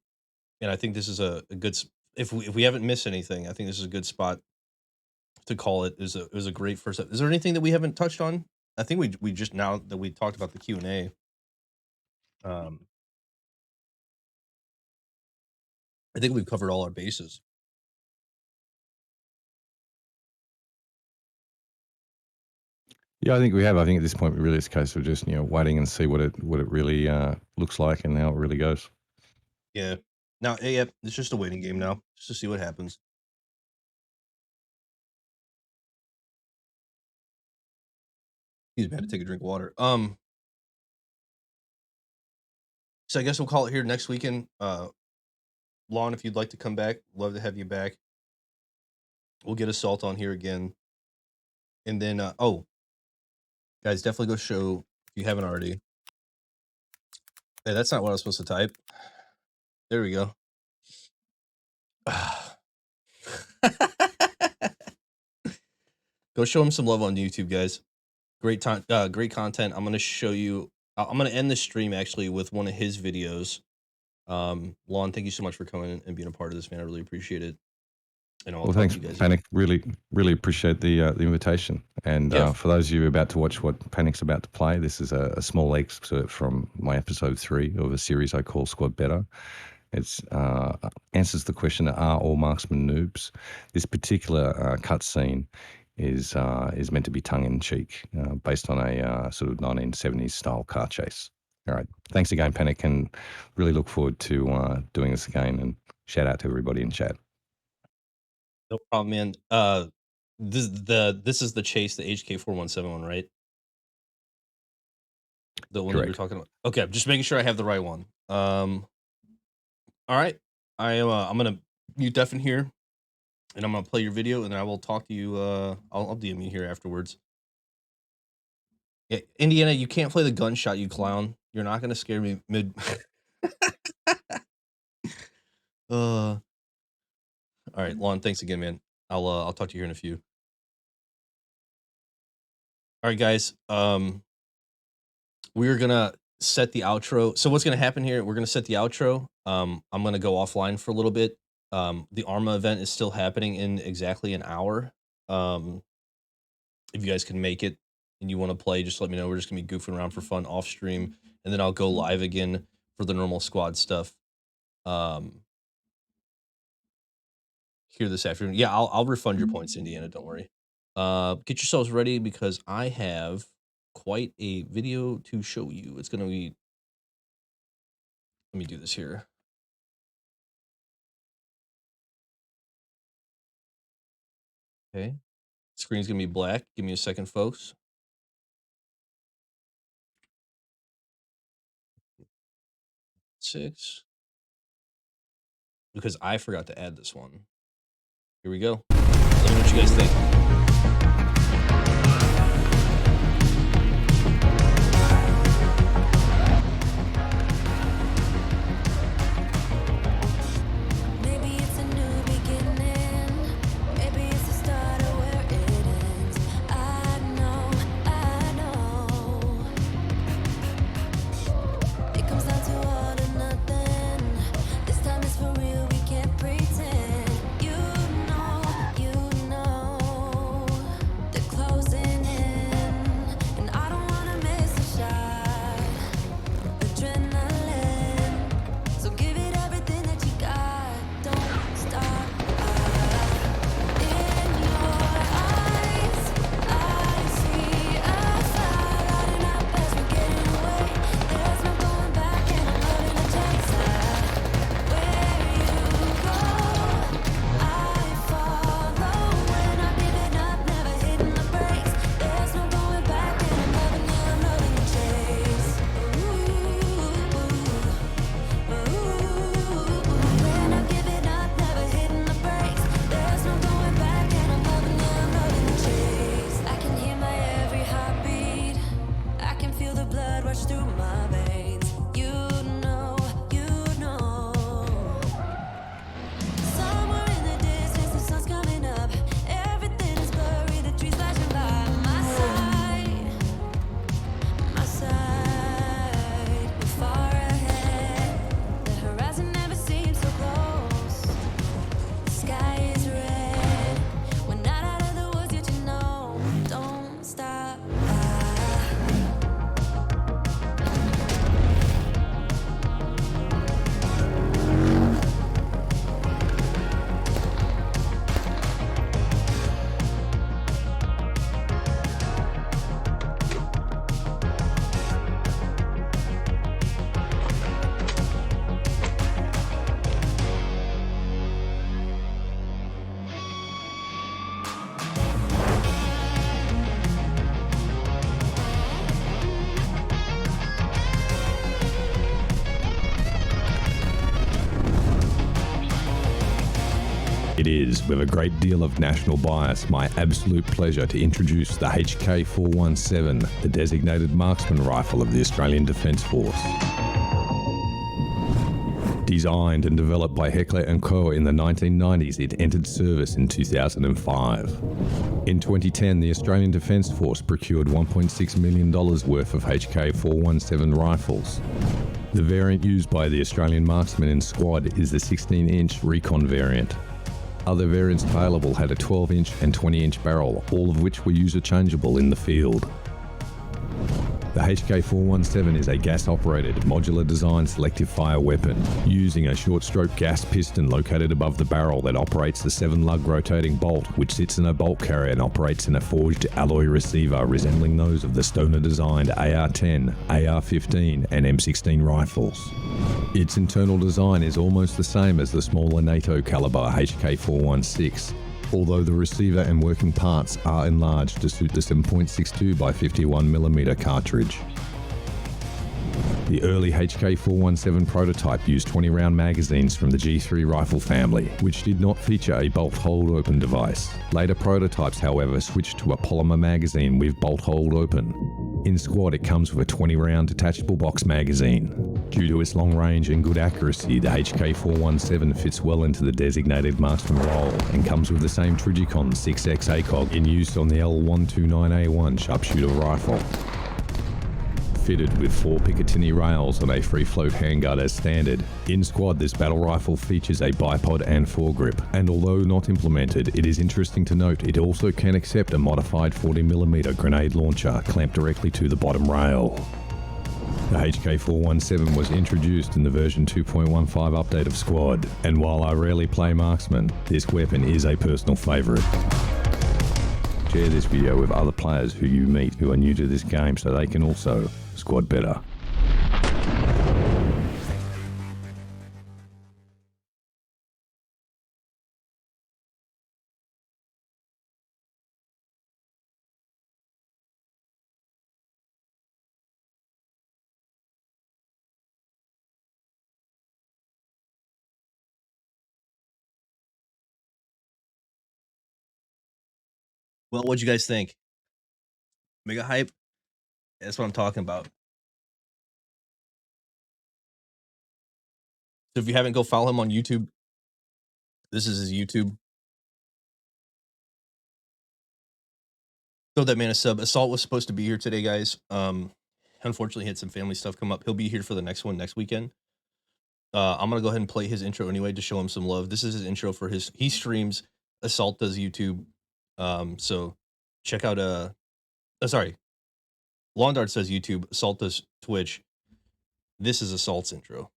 and I think this is a good. If we haven't missed anything, I think this is a good spot to call it. It was a great first. Is there anything that we haven't touched on? I think we just now that we talked about the Q&A. Um, I think we've covered all our bases. Yeah, I think we have. I think at this point, really, it's a case of just waiting and see what it really looks like and how it really goes. Yeah. Now, yeah, it's just a waiting game now, just to see what happens. Excuse me, I had to take a drink of water. So I guess we'll call it here next weekend. Lon, if you'd like to come back, love to have you back. We'll get Assault on here again. And then, oh, guys, definitely go show if you haven't already. Hey, that's not what I was supposed to type. There we go. Go show him some love on YouTube, guys. Great time, great content. I'm gonna show you. I'm gonna end the stream actually with one of his videos. Lon, thank you so much for coming and being a part of this, man. I really appreciate it. And I'll Well, talk to thanks, you guys again. Panic. Really appreciate the invitation. And Yeah, for those of you about to watch what Panic's about to play, this is a small excerpt from my episode 3 of a series I call Squad Better. It's answers the question: are all marksmen noobs? This particular cutscene is meant to be tongue in cheek, based on a sort of 1970s style car chase. All right, thanks again, Panic, and really look forward to doing this again. And shout out to everybody in chat. no problem, man. This is the chase, the HK417 one, right? The one that you're Correct. talking about. Okay, just making sure I have the right one. All right. I am. I'm gonna mute Deaf in here, and I'm gonna play your video, and then I will talk to you. I'll DM you here afterwards. Yeah, Indiana, you can't play the gunshot, you clown. You're not gonna scare me mid. All right, Lon. Thanks again, man. I'll talk to you here in a few. All right, guys. We're gonna set the outro. So what's gonna happen here? We're gonna set the outro. I'm gonna go offline for a little bit. The Arma event is still happening in exactly an hour. If you guys can make it and you want to play, just let me know. We're just gonna be goofing around for fun off stream, and then I'll go live again for the normal squad stuff. Um, here this afternoon. Yeah, I'll refund your points, Indiana. Don't worry. Get yourselves ready because I have quite a video to show you. It's gonna be. Let me do this here. Okay. Screen's gonna be black. Give me a second, folks. Six. Because I forgot to add this one. Here we go. Let me know what you guys think. Maybe it's a new beginning. Maybe it's the start of where it ends. I know. It comes down to all or nothing. This time is for real, we can't pretend. You know. is, with a great deal of national bias, my absolute pleasure to introduce the HK417, the designated marksman rifle of the Australian Defence Force. Designed and developed by Heckler & Co. in the 1990s, it entered service in 2005. In 2010, the Australian Defence Force procured $1.6 million worth of HK417 rifles. The variant used by the Australian marksmen in Squad is the 16-inch Recon variant. Other variants available had a 12-inch and 20-inch barrel, all of which were user-changeable in the field. The HK417 is a gas-operated, modular design selective fire weapon, using a short-stroke gas piston located above the barrel that operates the 7-lug rotating bolt, which sits in a bolt carrier and operates in a forged alloy receiver resembling those of the Stoner-designed AR-10, AR-15 and M16 rifles. Its internal design is almost the same as the smaller NATO caliber HK416, although the receiver and working parts are enlarged to suit the 7.62 by 51mm cartridge. The early HK417 prototype used 20-round magazines from the G3 rifle family, which did not feature a bolt hold open device. Later prototypes, however, switched to a polymer magazine with bolt hold open. In Squad, it comes with a 20-round detachable box magazine. Due to its long range and good accuracy, the HK417 fits well into the designated marksman role and comes with the same Trigicon 6X ACOG in use on the L129A1 sharpshooter rifle. Fitted with 4 Picatinny rails and a free float handguard as standard. In Squad, this battle rifle features a bipod and foregrip, and although not implemented, it is interesting to note it also can accept a modified 40mm grenade launcher clamped directly to the bottom rail. The HK417 was introduced in the version 2.15 update of Squad, and while I rarely play marksman, this weapon is a personal favourite. Share this video with other players who you meet who are new to this game so they can also squad better. Well, what'd you guys think? Mega hype? That's what I'm talking about. So if you haven't, go follow him on YouTube. This is his YouTube. Throw that man a sub. Assault was supposed to be here today, guys. Unfortunately, he had some family stuff come up. He'll be here for the next one next weekend. I'm gonna go ahead and play his intro anyway to show him some love. This is his intro for his. He streams. Assault does YouTube. So check out. Sorry. Lawn Dart says YouTube. Assault does Twitch. This is Assault's intro.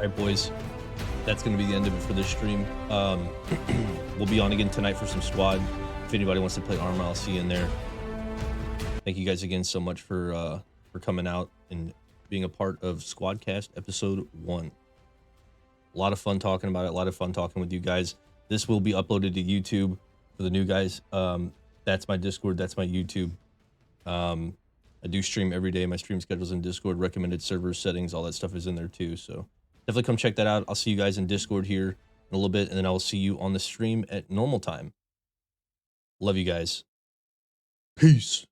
Alright, boys. That's going to be the end of it for this stream. We'll be on again tonight for some squad. If anybody wants to play Arma, I'll see you in there. Thank you guys again so much for coming out and being a part of SquadCast episode 1. A lot of fun talking about it. A lot of fun talking with you guys. This will be uploaded to YouTube for the new guys. That's my Discord. That's my YouTube. I do stream every day. My stream schedule's in Discord, recommended server settings, all that stuff is in there too. So definitely come check that out. I'll see you guys in Discord here in a little bit, and then I will see you on the stream at normal time. Love you guys. Peace.